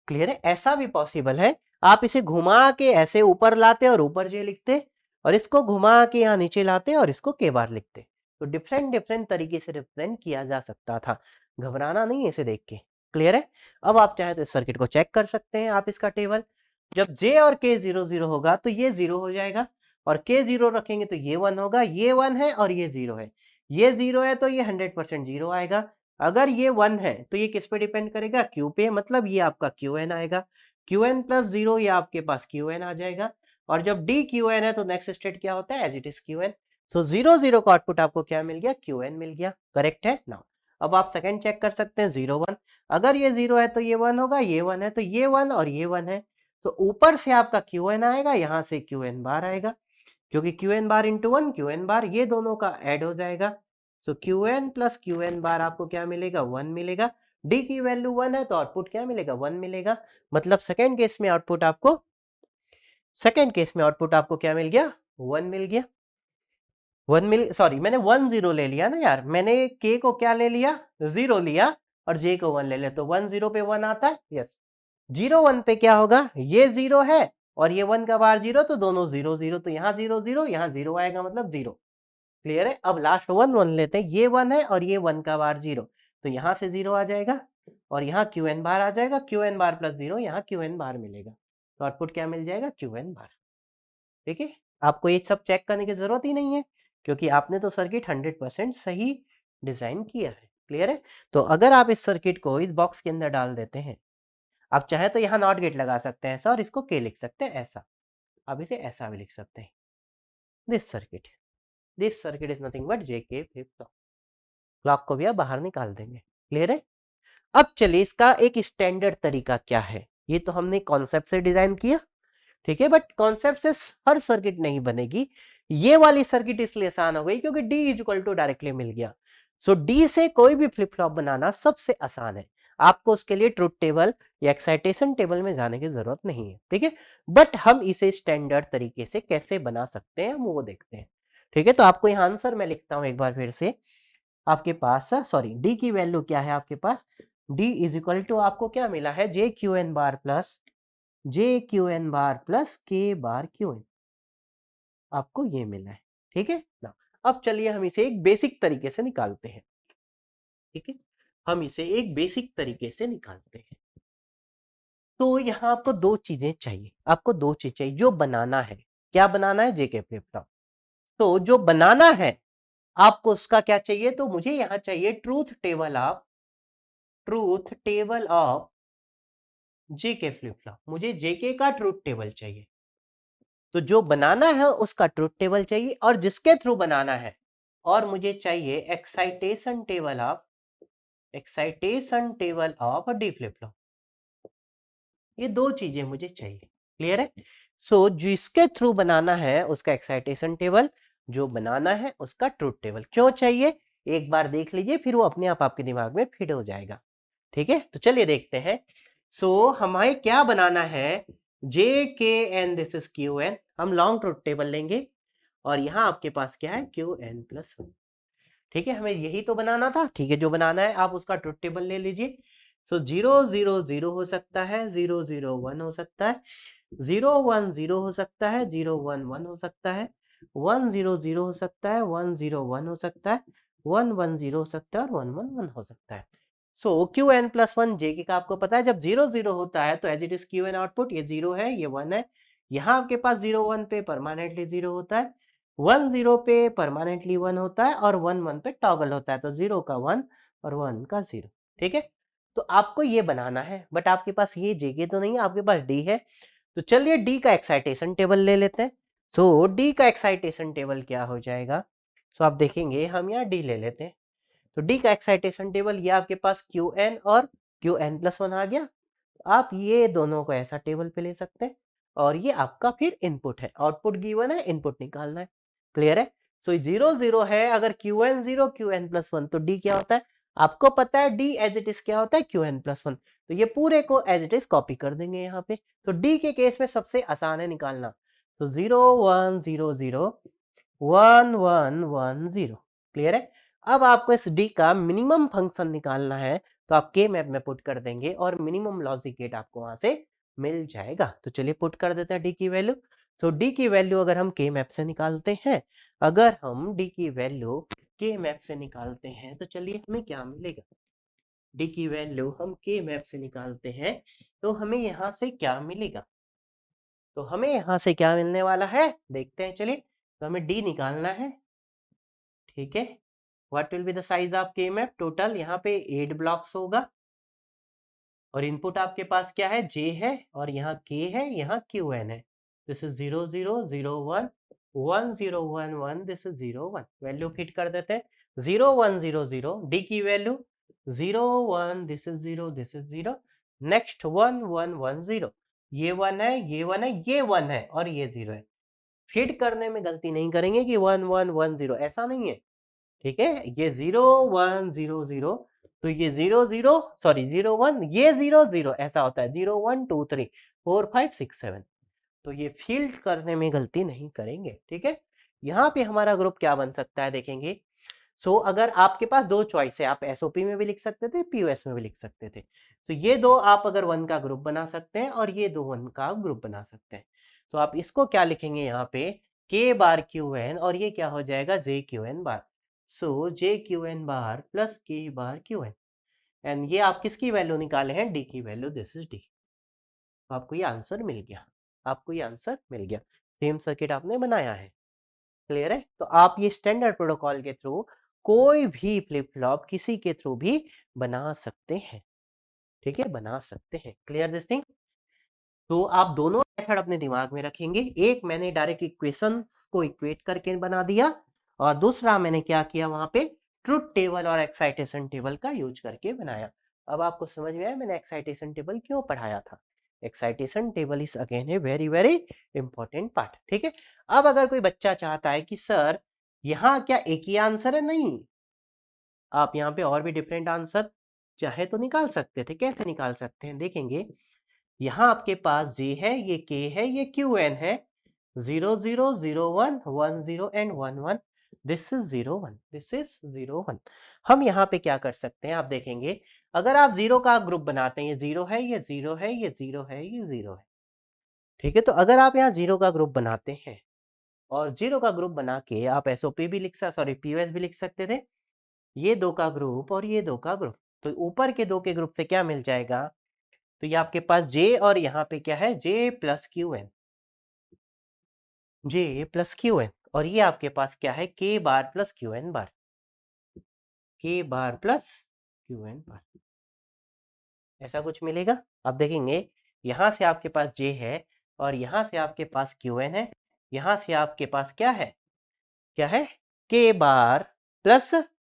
Clear है। ऐसा भी पॉसिबल है, आप इसे घुमा के ऐसे ऊपर लाते और ऊपर जे लिखते, और इसको घुमा के यहाँ नीचे लाते और इसको के बार लिखते। तो डिफरेंट डिफरेंट तरीके से रिप्रेजेंट किया जा सकता था, घबराना नहीं है इसे देख के। क्लियर है। अब आप चाहे तो इस सर्किट को चेक कर सकते हैं, आप इसका टेबल, जब जे और के 0 0 होगा तो ये 0 हो जाएगा, और के 0 रखेंगे तो ये 1 होगा। ये 1 है और ये 0 है, ये 0 है तो ये 100% 0 आएगा। अगर ये 1 है तो ये किस पे डिपेंड करेगा, क्यू पे, मतलब ये आपका क्यू एन आएगा। क्यू एन प्लस 0 ये आपके पास क्यू एन आ जाएगा। और जब डी क्यू एन है तो नेक्स्ट स्टेट क्या होता है, as it is Q N. So 0 0 का आउटपुट आपको क्या मिल गया, क्यू एन मिल गया। करेक्ट है ना। अब आप सेकंड चेक कर सकते हैं, 0 1। अगर ये 0 है तो ये 1 होगा, ये 1 है तो ये 1 और ये 1 है। तो ऊपर से आपका क्यू एन आएगा, यहाँ से क्यू एन बार आएगा, क्योंकि Q N bar into 1 Q N bar, ये दोनों का ऐड हो जाएगा। So Q N plus Q N bar आपको क्या मिलेगा, 1 मिलेगा। डी की वैल्यू 1 है तो आउटपुट क्या मिलेगा, 1 मिलेगा। मतलब सेकेंड केस में आउटपुट आपको क्या मिल गया, 1 मिल गया। 1 मिल, सॉरी मैंने 1 0 ले लिया ना यार, मैंने के को क्या ले लिया, 0 लिया, और जे को 1 ले लिया। तो 1 0 पे 1 आता है, यस। 0 1 पे क्या होगा, ये 0 है और ये 1 का बार 0, तो दोनों 0 0, तो यहाँ 0 0, यहाँ 0 आएगा, मतलब 0। क्लियर है। अब लास्ट 1 1 लेते हैं, ये 1 है और ये 1 का बार 0, तो यहाँ से 0 आ जाएगा और यहाँ क्यू एन बार आ जाएगा। क्यू एन बार प्लस 0, यहाँ क्यू एन बार मिलेगा। तो आउटपुट क्या मिल जाएगा, क्यू एन बार। ठीक है। आपको ये सब चेक करने की जरूरत ही नहीं है, क्योंकि आपने तो सर्किट 100% सही डिजाइन किया है। क्लियर है। तो अगर आप इस सर्किट को इस बॉक्स के अंदर डाल देते हैं, आप चाहे तो यहाँ नॉट गेट लगा सकते हैं ऐसा, और इसको के लिख सकते हैं ऐसा, आप इसे ऐसा भी लिख सकते हैं। This circuit is nothing but J K flip flop. Clock को भी आप बाहर निकाल देंगे। क्लियर है। अब चलिए इसका एक स्टैंडर्ड तरीका क्या है, ये तो हमने कॉन्सेप्ट से डिजाइन किया, ठीक है, बट कॉन्सेप्ट से हर सर्किट नहीं बनेगी। ये वाली सर्किट इसलिए आसान हो गई क्योंकि D is equal to directly मिल गया। सो D से कोई भी फ्लिप फ्लॉप बनाना सबसे आसान है, आपको उसके लिए ट्रुथ टेबल या एक्साइटेशन टेबल में जाने की जरूरत नहीं है। ठीक है, बट हम इसे स्टैंडर्ड तरीके से कैसे बना सकते हैं हम वो देखते हैं। ठीक है, तो आपको यहाँ आंसर मैं लिखता हूं एक बार फिर से। आपके पास सॉरी डी की वैल्यू क्या है, आपके पास डी इज इक्वल टू आपको क्या मिला है, जे क्यू एन बार प्लस जे Q N bar plus K bar Q N, आपको ये मिला है। ठीक है ना। अब चलिए हम इसे एक बेसिक तरीके से निकालते हैं। ठीक है, हम इसे एक बेसिक तरीके से निकालते हैं। तो यहाँ आपको दो चीजें चाहिए, आपको दो चीज चाहिए जो बनाना है। क्या बनाना है? जेके फ्लिप फ्लॉप। तो जो बनाना है आपको उसका क्या चाहिए? तो मुझे यहां चाहिए truth table of JK flip flop. मुझे जेके का ट्रूथ टेबल चाहिए। तो जो बनाना है उसका ट्रूथ टेबल चाहिए और जिसके थ्रू बनाना है, और मुझे चाहिए excitation table of D flip flop. ये दो चीजें मुझे चाहिए। क्लियर है? सो जिसके थ्रू बनाना है उसका एक्साइटेशन टेबल, जो बनाना है उसका ट्रूथ टेबल। क्यों चाहिए एक बार देख लीजिए, फिर वो अपने आप आपके दिमाग में फिट हो जाएगा। ठीक है, तो चलिए देखते हैं। सो हमें क्या बनाना है? J K N, this is Q N. हम लॉन्ग ट्रूथ टेबल लेंगे और यहां आपके पास क्या है? Q N plus one. ठीक है, हमें यही तो बनाना था। ठीक है, जो बनाना है आप उसका ट्रुथ टेबल ले लीजिए। सो 0 0 0 हो सकता है, 0 0 1 हो सकता है, 0 1 0 हो सकता है, 0 1 1 हो सकता है, 1 0 0 हो सकता है, 1 0 1 हो सकता है, 1 1 0 हो सकता है और 1 1 1 हो सकता है। सो क्यू एन प्लस वन जे का आपको पता है, जब 0 0 होता है तो as it is Q N output, ये 0 है ये 1 है। यहाँ आपके पास 0 1 पे परमानेंटली 0 होता है, 1 0 पे परमानेंटली 1 होता है और 1 1 पे टॉगल होता है। तो 0 का 1 और 1 का 0। ठीक है, तो आपको ये बनाना है, बट आपके पास ये जेके तो नहीं है, आपके पास डी है। तो चलिए डी का एक्साइटेशन टेबल ले लेते हैं। सो डी का एक्साइटेशन टेबल क्या हो जाएगा? सो आप देखेंगे, हम यहाँ डी ले लेते हैं। तो डी का एक्साइटेशन टेबल, ये आपके पास क्यू एन और क्यू एन प्लस वन आ गया। आप ये दोनों को ऐसा टेबल पे ले सकते हैं और ये आपका फिर इनपुट है, आउटपुट गिवन है, इनपुट निकालना है। क्लियर है? सो 0 0 है, अगर Q N 0 Q N plus one, तो डी क्या होता है आपको पता है, डी एज इट इज क्या होता है? Q N plus one. तो ये पूरे को एज इट इज कॉपी कर देंगे यहाँ पे। तो डी के केस में सबसे आसान है निकालना। तो 0 1 0 0 1 1 1 0। क्लियर है? अब आपको इस डी का मिनिमम फंक्शन निकालना है, तो आप के मैप में पुट कर देंगे और मिनिमम लॉजिक गेट आपको वहां से मिल जाएगा। तो चलिए पुट कर देते हैं डी की वैल्यू। सो डी की वैल्यू अगर हम के मैप से निकालते हैं, अगर हम डी की वैल्यू के मैप से निकालते हैं तो चलिए हमें क्या मिलेगा? डी की वैल्यू हम के मैप से निकालते हैं तो हमें यहाँ से क्या मिलेगा? तो हमें यहाँ से क्या मिलने वाला है देखते हैं। चलिए, तो हमें डी निकालना है। ठीक है, what will be the size of के मैप? टोटल यहाँ पे 8 ब्लॉक्स होगा और इनपुट आपके पास क्या है? जे है और यहाँ के है, यहाँ क्यू एन है। This is 0 0 0 1 1 0 1 1, this is 0 1। Value fit कर देते हैं। 0 1 0 0, डी की value 0 1, this is 0, this is 0। Next 1 1 1 0, ये 1 है, ये 1 है, ये 1 है और ये 0 है। फिट करने में गलती नहीं करेंगे कि 1 1 1 0, ऐसा नहीं है। ठीक है, ये 0 1 0 0, तो ये 0 0 सॉरी 0 1, ये 0 0, ऐसा होता है 0 1 2 3 4 5 6 7। तो ये फील्ड करने में गलती नहीं करेंगे। ठीक है, यहाँ पे हमारा ग्रुप क्या बन सकता है देखेंगे। सो अगर आपके पास दो चॉइस है, आप एसओपी में भी लिख सकते थे, पीओएस में भी लिख सकते थे। तो ये दो आप अगर वन का ग्रुप बना सकते हैं और ये दो वन का ग्रुप बना सकते हैं। तो आप इसको क्या लिखेंगे यहाँ पे? के बार क्यू एन और ये क्या हो जाएगा? J Q N bar. So J Q N bar plus K bar Q N. And ये आप किसकी वैल्यू निकाले हैं? डी की वैल्यू, दिस इज डी। तो आपको ये आंसर मिल गया, आपको ये आंसर मिल गया। सेम सर्किट आपने बनाया है। क्लियर है? तो आप ये स्टैंडर्ड प्रोटोकॉल के थ्रू कोई भी फ्लिप फ्लॉप किसी के थ्रू भी बना सकते हैं। ठीक है, बना सकते हैं। Clear this thing? तो आप दोनों मेथड अपने दिमाग में रखेंगे। एक मैंने डायरेक्ट इक्वेशन को इक्वेट करके बना दिया और दूसरा मैंने क्या किया वहां पे? ट्रुथ टेबल और एक्साइटेशन टेबल का यूज करके बनाया। अब आपको समझ में आया मैंने एक्साइटेशन टेबल क्यों पढ़ाया था। Excitation table is again a very very important part. ठीक है, अब अगर कोई बच्चा चाहता है कि सर यहाँ क्या एक ही आंसर है? नहीं, आप यहाँ पे और भी डिफरेंट आंसर चाहे तो निकाल सकते थे। कैसे निकाल सकते हैं देखेंगे। यहाँ आपके पास जे है, ये के है, ये क्यू एन है। 0 0 0 1 1 0 and 1 1, this is 0 1, this is 0 1। हम यहाँ पे क्या कर सकते हैं आप देखेंगे, अगर आप जीरो का ग्रुप बनाते हैं, ये जीरो है, ये जीरो है, ये जीरो है, ये जीरो है। ठीक है, तो अगर आप यहाँ जीरो का ग्रुप बनाते हैं और जीरो का ग्रुप बना के आप एसओपी भी लिख सकते, सॉरी पीओएस भी लिख सकते थे। ये दो का ग्रुप और ये दो का ग्रुप। तो ऊपर के 2 के ग्रुप से क्या मिल जाएगा, तो ये आपके पास J और यहाँ पे क्या है J plus QN, J plus QN, और ये आपके पास क्या है K बार प्लस QN बार, K बार प्लस QN बार, ऐसा कुछ मिलेगा। आप देखेंगे यहाँ से आपके पास J है और यहाँ से आपके पास QN है, यहाँ से आपके पास क्या है K बार प्लस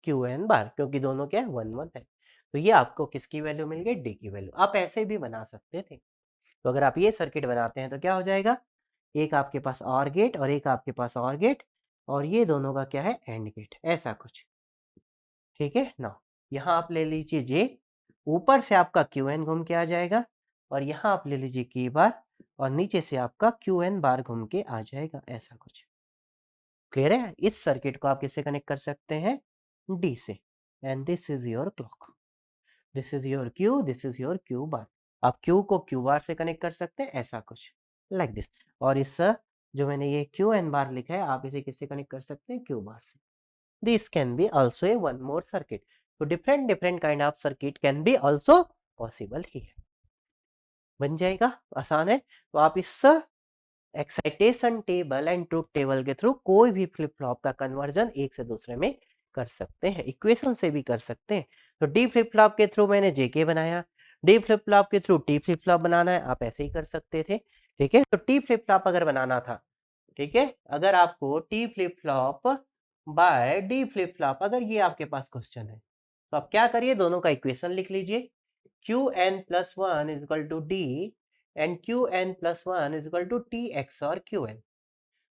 QN बार, क्योंकि दोनों क्या है 1 1 है। तो ये आपको किसकी वैल्यू मिल गई, D की वैल्यू। आप ऐसे भी बना सकते थे। तो अगर आप ये सर्किट बनाते हैं तो क्या हो जाएगा, एक आपके पास OR गेट और एक आपके पास OR गेट, और ये दोनों का क्या है AND गेट, ऐसा कुछ। ठीक है ना। यहाँ आप ले लीजिए J, ऊपर से आपका QN घूम के आ जाएगा, और यहाँ आप ले लीजिए K बार, और नीचे से आपका QN बार घूम के आ जाएगा, ऐसा कुछ। क्लियर है। इस सर्किट को आप किससे कनेक्ट कर सकते हैं, D से, and this is your clock, this is your Q, this is your Q बार। आप Q को Q बार से कनेक्ट कर सकते हैं, ऐसा कुछ लाइक दिस। और इस जो मैंने ये QN बार लिखा है, आप इसे किससे कनेक्ट कर सकते हैं, Q बार से। This can be also a one more circuit. तो different kind of circuit can be also possible here. बन जाएगा, आसान है। तो आप इस excitation table and truth table के थ्रू कोई भी फ्लिप फ्लॉप का कन्वर्जन एक से दूसरे में कर सकते हैं, इक्वेशन से भी कर सकते हैं। तो डी फ्लिप फ्लॉप के थ्रू मैंने जेके बनाया, डी फ्लिप फ्लॉप के थ्रू टी फ्लिप फ्लॉप बनाना है, आप ऐसे ही कर सकते थे। ठीक है, तो टी फ्लिप फ्लॉप अगर बनाना था, ठीक है, अगर आपको T flip flop by D flip flop, अगर ये आपके पास क्वेश्चन है, तो आप क्या करिए, दोनों का इक्वेशन लिख लीजिए। Qn+1 is equal to D and Qn+1 is equal to T XOR Qn।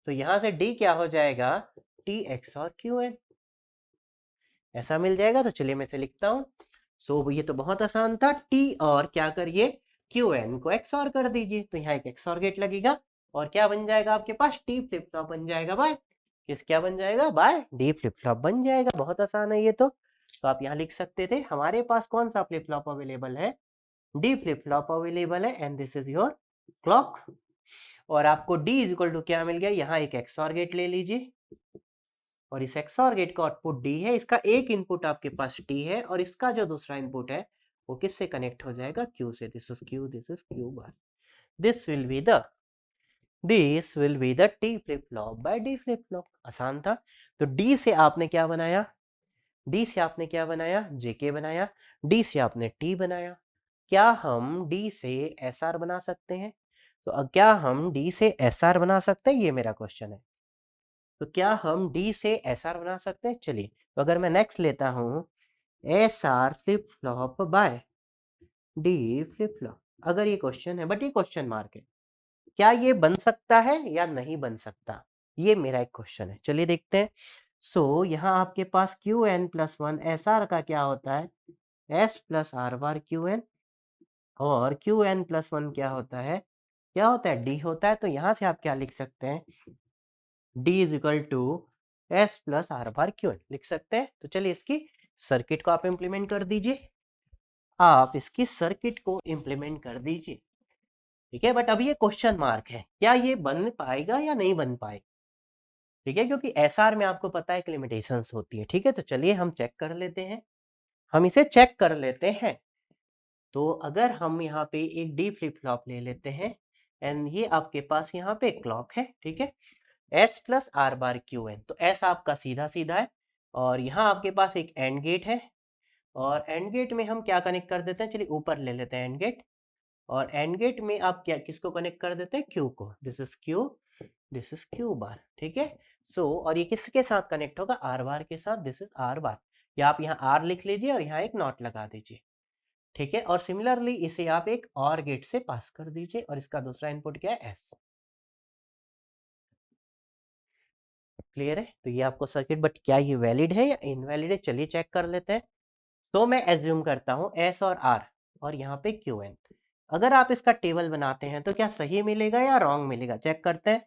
तो यहां से D क्या हो जाएगा, टी एक्स और Qn, ऐसा मिल जाएगा। तो चलिए मैं इसे लिखता हूं। सो ये तो बहुत आसान था। T और क्या करिए, Qn को XOR कर दीजिए, तो यहाँ एक XOR गेट लगेगा, और क्या बन जाएगा आपके पास, T फ्लिप फ्लॉप बन जाएगा बाय क्या बन जाएगा, बाय D फ्लिप फ्लॉप बन जाएगा। बहुत आसान है ये तो आप यहाँ लिख सकते थे, हमारे पास कौन सा फ्लिप फ्लॉप अवेलेबल है, D फ्लिप फ्लॉप अवेलेबल है, and this is your clock. और आपको D इज इक्वल टू क्या मिल गया, यहाँ एक XOR गेट ले लीजिए, और इस XOR गेट का आउटपुट D है, इसका एक इनपुट आपके पास T है, और इसका जो दूसरा इनपुट है वो किससे कनेक्ट हो जाएगा, Q से। This is Q bar. This will be the T flip flop by D flip flop. आसान था। तो D से आपने क्या बनाया, D से आपने क्या बनाया, JK बनाया, D से आपने T बनाया। क्या हम D से SR बना सकते हैं, तो क्या हम D से SR बना सकते हैं, ये मेरा क्वेश्चन है। तो क्या हम D से SR बना सकते हैं, चलिए। तो अगर मैं नेक्स्ट लेता हूं SR flip flop by D flip flop, अगर ये क्वेश्चन है, बट ये क्वेश्चन मार्क है, क्या ये बन सकता है या नहीं बन सकता, ये मेरा एक क्वेश्चन है। चलिए देखते हैं। सो यहाँ आपके पास Qn+1 SR का क्या होता है, S plus R bar Qn, और Qn+1 क्या होता है D होता है। तो यहाँ से आप क्या लिख सकते हैं, D is equal to S plus R bar Qn लिख सकते हैं। तो चलिए इसकी सर्किट को आप इंप्लीमेंट कर दीजिए, आप इसकी सर्किट को इंप्लीमेंट कर दीजिए। ठीक है, बट अभी ये क्वेश्चन मार्क है, क्या ये बन पाएगा या नहीं बन पाएगा। ठीक है, क्योंकि एसआर में आपको पता है कि लिमिटेशंस होती है। ठीक है, तो चलिए हम चेक कर लेते हैं, हम इसे चेक कर लेते हैं। तो अगर हम यहाँ पे एक डी फ्लिप फ्लॉप ले लेते हैं, एंड ये आपके पास यहाँ पे क्लॉक है, ठीक है, S plus R bar Q N, तो एस आपका सीधा सीधा है, और यहाँ आपके पास एक एंड गेट है, और एंड गेट में हम क्या कनेक्ट कर देते हैं, चलिए ऊपर ले लेते हैं एंड गेट, और एंड गेट में आप क्या किसको कनेक्ट कर देते हैं, क्यू को। This is Q bar. ठीक है, सो और ये किसके साथ कनेक्ट होगा, आर बार के साथ, दिस इज आर बार। या आप यहाँ आर लिख लीजिए और यहाँ एक नॉट लगा दीजिए। ठीक है, और सिमिलरली इसे आप एक और गेट से पास कर दीजिए, और इसका दूसरा इनपुट क्या है, एस। क्लियर है। तो ये आपको सर्किट, बट क्या ये वैलिड है या इनवैलिड है, चलिए चेक कर लेते हैं। तो मैं एज्यूम करता हूं एस और आर, और यहाँ पे क्यू एन। अगर आप इसका टेबल बनाते हैं तो क्या सही मिलेगा या रॉन्ग मिलेगा, चेक करते हैं।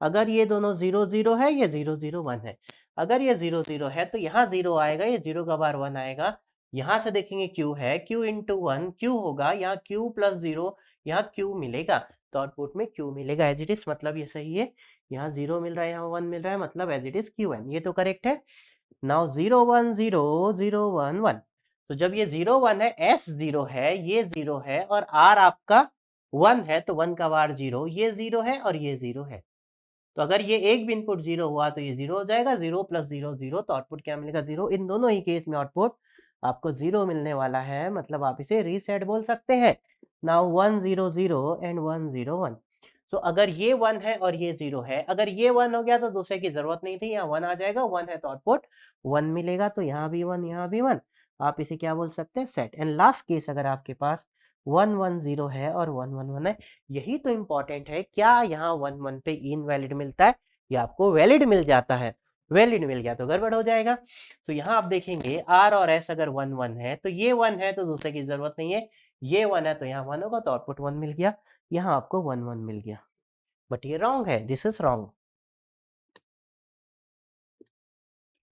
अगर ये दोनों 0 0 है, ये 0 0 1 है। अगर ये 0 0 है तो यहाँ 0 आएगा, ये 0 का बार 1 आएगा। यहाँ से देखेंगे Q है, Q इंटू 1 Q होगा, यहाँ Q प्लस 0, यहाँ Q मिलेगा, तो आउटपुट में Q मिलेगा एज इट इज, मतलब ये सही है। यहाँ 0 मिल रहा है, यहाँ 1 मिल रहा है, मतलब एज इट इज QN, ये तो करेक्ट है। नाउ 0 1 0 0 1 1, तो जब ये 0 1 है, S 0 है, ये 0 है और R आपका 1 है, तो 1 का बार 0, ये 0 है और ये 0 है। तो अगर ये एक भी इनपुट 0 हुआ तो ये 0 हो जाएगा, 0 + 0 0, तो आउटपुट क्या मिलेगा 0। इन दोनों ही केस में आउटपुट आपको 0 मिलने वाला है, मतलब आप इसे रीसेट बोल सकते हैं। Now 1 0 0 and 1 0 1। सो अगर ये 1 है और ये 0 है, अगर ये 1 हो गया तो दूसरे की जरूरत नहीं थी, यहाँ 1 आ जाएगा, 1 है तो आउटपुट 1 मिलेगा, तो यहाँ भी 1, यहाँ भी 1। आप इसे क्या बोल सकते हैं, सेट। एंड लास्ट केस अगर आपके पास 1 1 0 है और 1 1 1 है, यही तो इंपॉर्टेंट है, क्या यहाँ 1 1 पे इनवैलिड मिलता है या आपको वैलिड मिल जाता है। वैलिड मिल गया तो गड़बड़ हो जाएगा। तो यहाँ आप देखेंगे R और S अगर 1 1 है तो ये 1 है तो दूसरे की जरूरत नहीं है, ये 1 है तो यहाँ 1 होगा, तो आउटपुट 1 मिल गया, यहाँ आपको 1 1 मिल गया। बट ये रॉन्ग है, दिस इज रॉन्ग।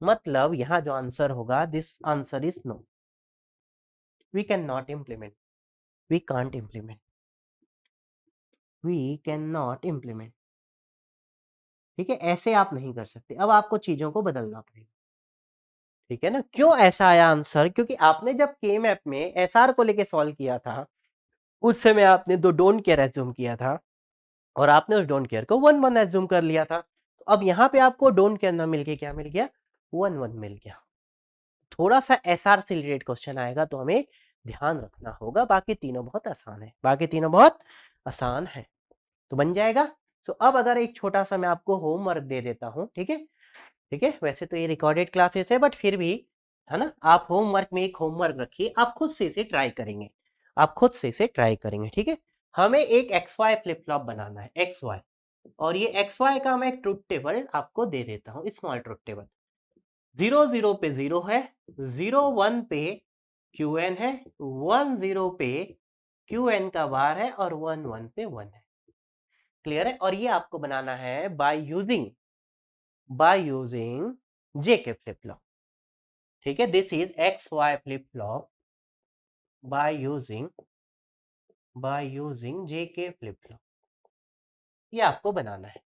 मतलब यहाँ जो आंसर होगा, this answer is no, we can not implement, we can't implement, we can not implement. ठीक है, ऐसे आप नहीं कर सकते, अब आपको चीजों को बदलना पड़ेगा। ठीक है ना, क्यों ऐसा आया आंसर, क्योंकि आपने जब के मैप में एसआर को लेके सॉल्व किया था, उस समय आपने दो डोंट केयर एज्यूम किया था और आपने उस डोंट केयर को 1 1 एज्यूम कर लिया था। तो अब यहाँ पे आपको डोंट केयर ना मिल के क्या मिल गया, 1 1 मिल गया। थोड़ा सा एसआर से रिलेटेड क्वेश्चन आएगा तो हमें ध्यान रखना होगा, बाकी तीनों बहुत आसान है, बाकी तीनों बहुत आसान है, तो बन जाएगा। तो अब अगर एक छोटा सा मैं आपको होमवर्क दे देता हूं, ठीक है, ठीक है, वैसे तो ये रिकॉर्डेड क्लासेस है बट फिर भी, है ना, आप होमवर्क में एक होमवर्क रखिए, आप खुद से इसे ट्राई करेंगे, आप खुद से इसे ट्राई करेंगे। ठीक है, हमें एक XY फ्लिप फ्लॉप बनाना है, XY, और ये XY का मैं एक ट्रुथ टेबल आपको दे देता हूँ, स्मॉल ट्रुथ टेबल। 0 0 पे 0 है, 0 1 पे QN है, 1 0 पे QN का बार है और 1 1 पे 1 है। क्लियर है, और ये आपको बनाना है by using JK flip flop. ठीक है, this is XY flip flop by using JK flip flop, ये आपको बनाना है।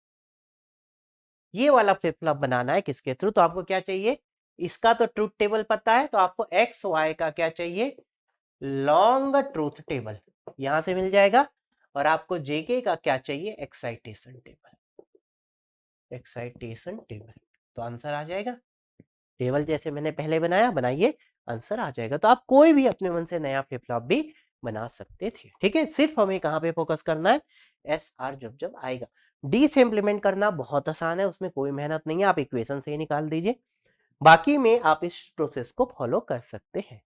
ये वाला फ्लिप फ्लॉप बनाना है किसके थ्रू, तो आपको क्या चाहिए, इसका तो ट्रूथ टेबल पता है, तो आपको XY का क्या चाहिए, लॉन्ग ट्रूथ टेबल, यहां से मिल जाएगा। और आपको JK का क्या चाहिए, एक्साइटेशन टेबल, एक्साइटेशन टेबल। तो आंसर आ जाएगा, टेबल जैसे मैंने पहले बनाया, बनाइए, आंसर आ जाएगा। तो आप कोई भी अपने मन से नया फ्लिप फ्लॉप भी बना सकते थे। ठीक है, सिर्फ हमें कहाँ पे फोकस करना है, SR जब जब आएगा। डी से इंप्लीमेंट करना बहुत आसान है, उसमें कोई मेहनत नहीं है, आप इक्वेशन से ही निकाल दीजिए, बाकी में आप इस प्रोसेस को फॉलो कर सकते हैं।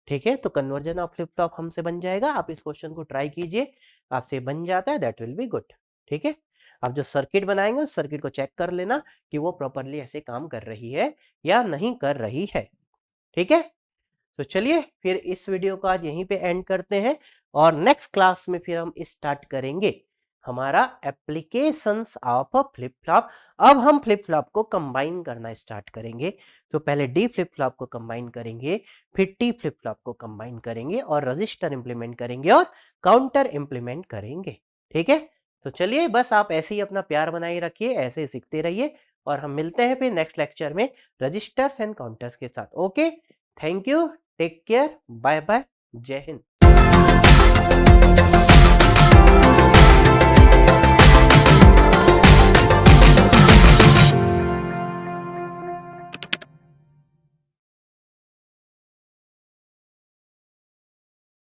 ठीक है, तो कन्वर्जन ऑफ फ्लिप फ्लॉप हमसे बन जाएगा, आप इस क्वेश्चन को ट्राई कीजिए, आपसे बन जाता है, दैट विल बी गुड। ठीक है, आप जो सर्किट बनाएंगे उस सर्किट को चेक कर लेना कि वो प्रॉपरली ऐसे काम कर रही है या नहीं कर रही है। ठीक है, तो चलिए फिर इस वीडियो को आज यहीं पे एंड करते हैं, और नेक्स्ट क्लास में फिर हम स्टार्ट करेंगे हमारा applications of a flip flop. अब हम फ्लिप फ्लॉप को कंबाइन करना स्टार्ट करेंगे, तो पहले डी फ्लिप फ्लॉप को कंबाइन करेंगे, फिर टी फ्लिप फ्लॉप को कंबाइन करेंगे और रजिस्टर इंप्लीमेंट करेंगे और काउंटर इंप्लीमेंट करेंगे। ठीक है, तो चलिए बस आप ऐसे ही अपना प्यार बनाए रखिए, ऐसे ही सीखते रहिए, और हम मिलते हैं फिर नेक्स्ट लेक्चर में रजिस्टर्स एंड काउंटर्स के साथ। Okay, thank you, take care, bye bye, Jai Hind.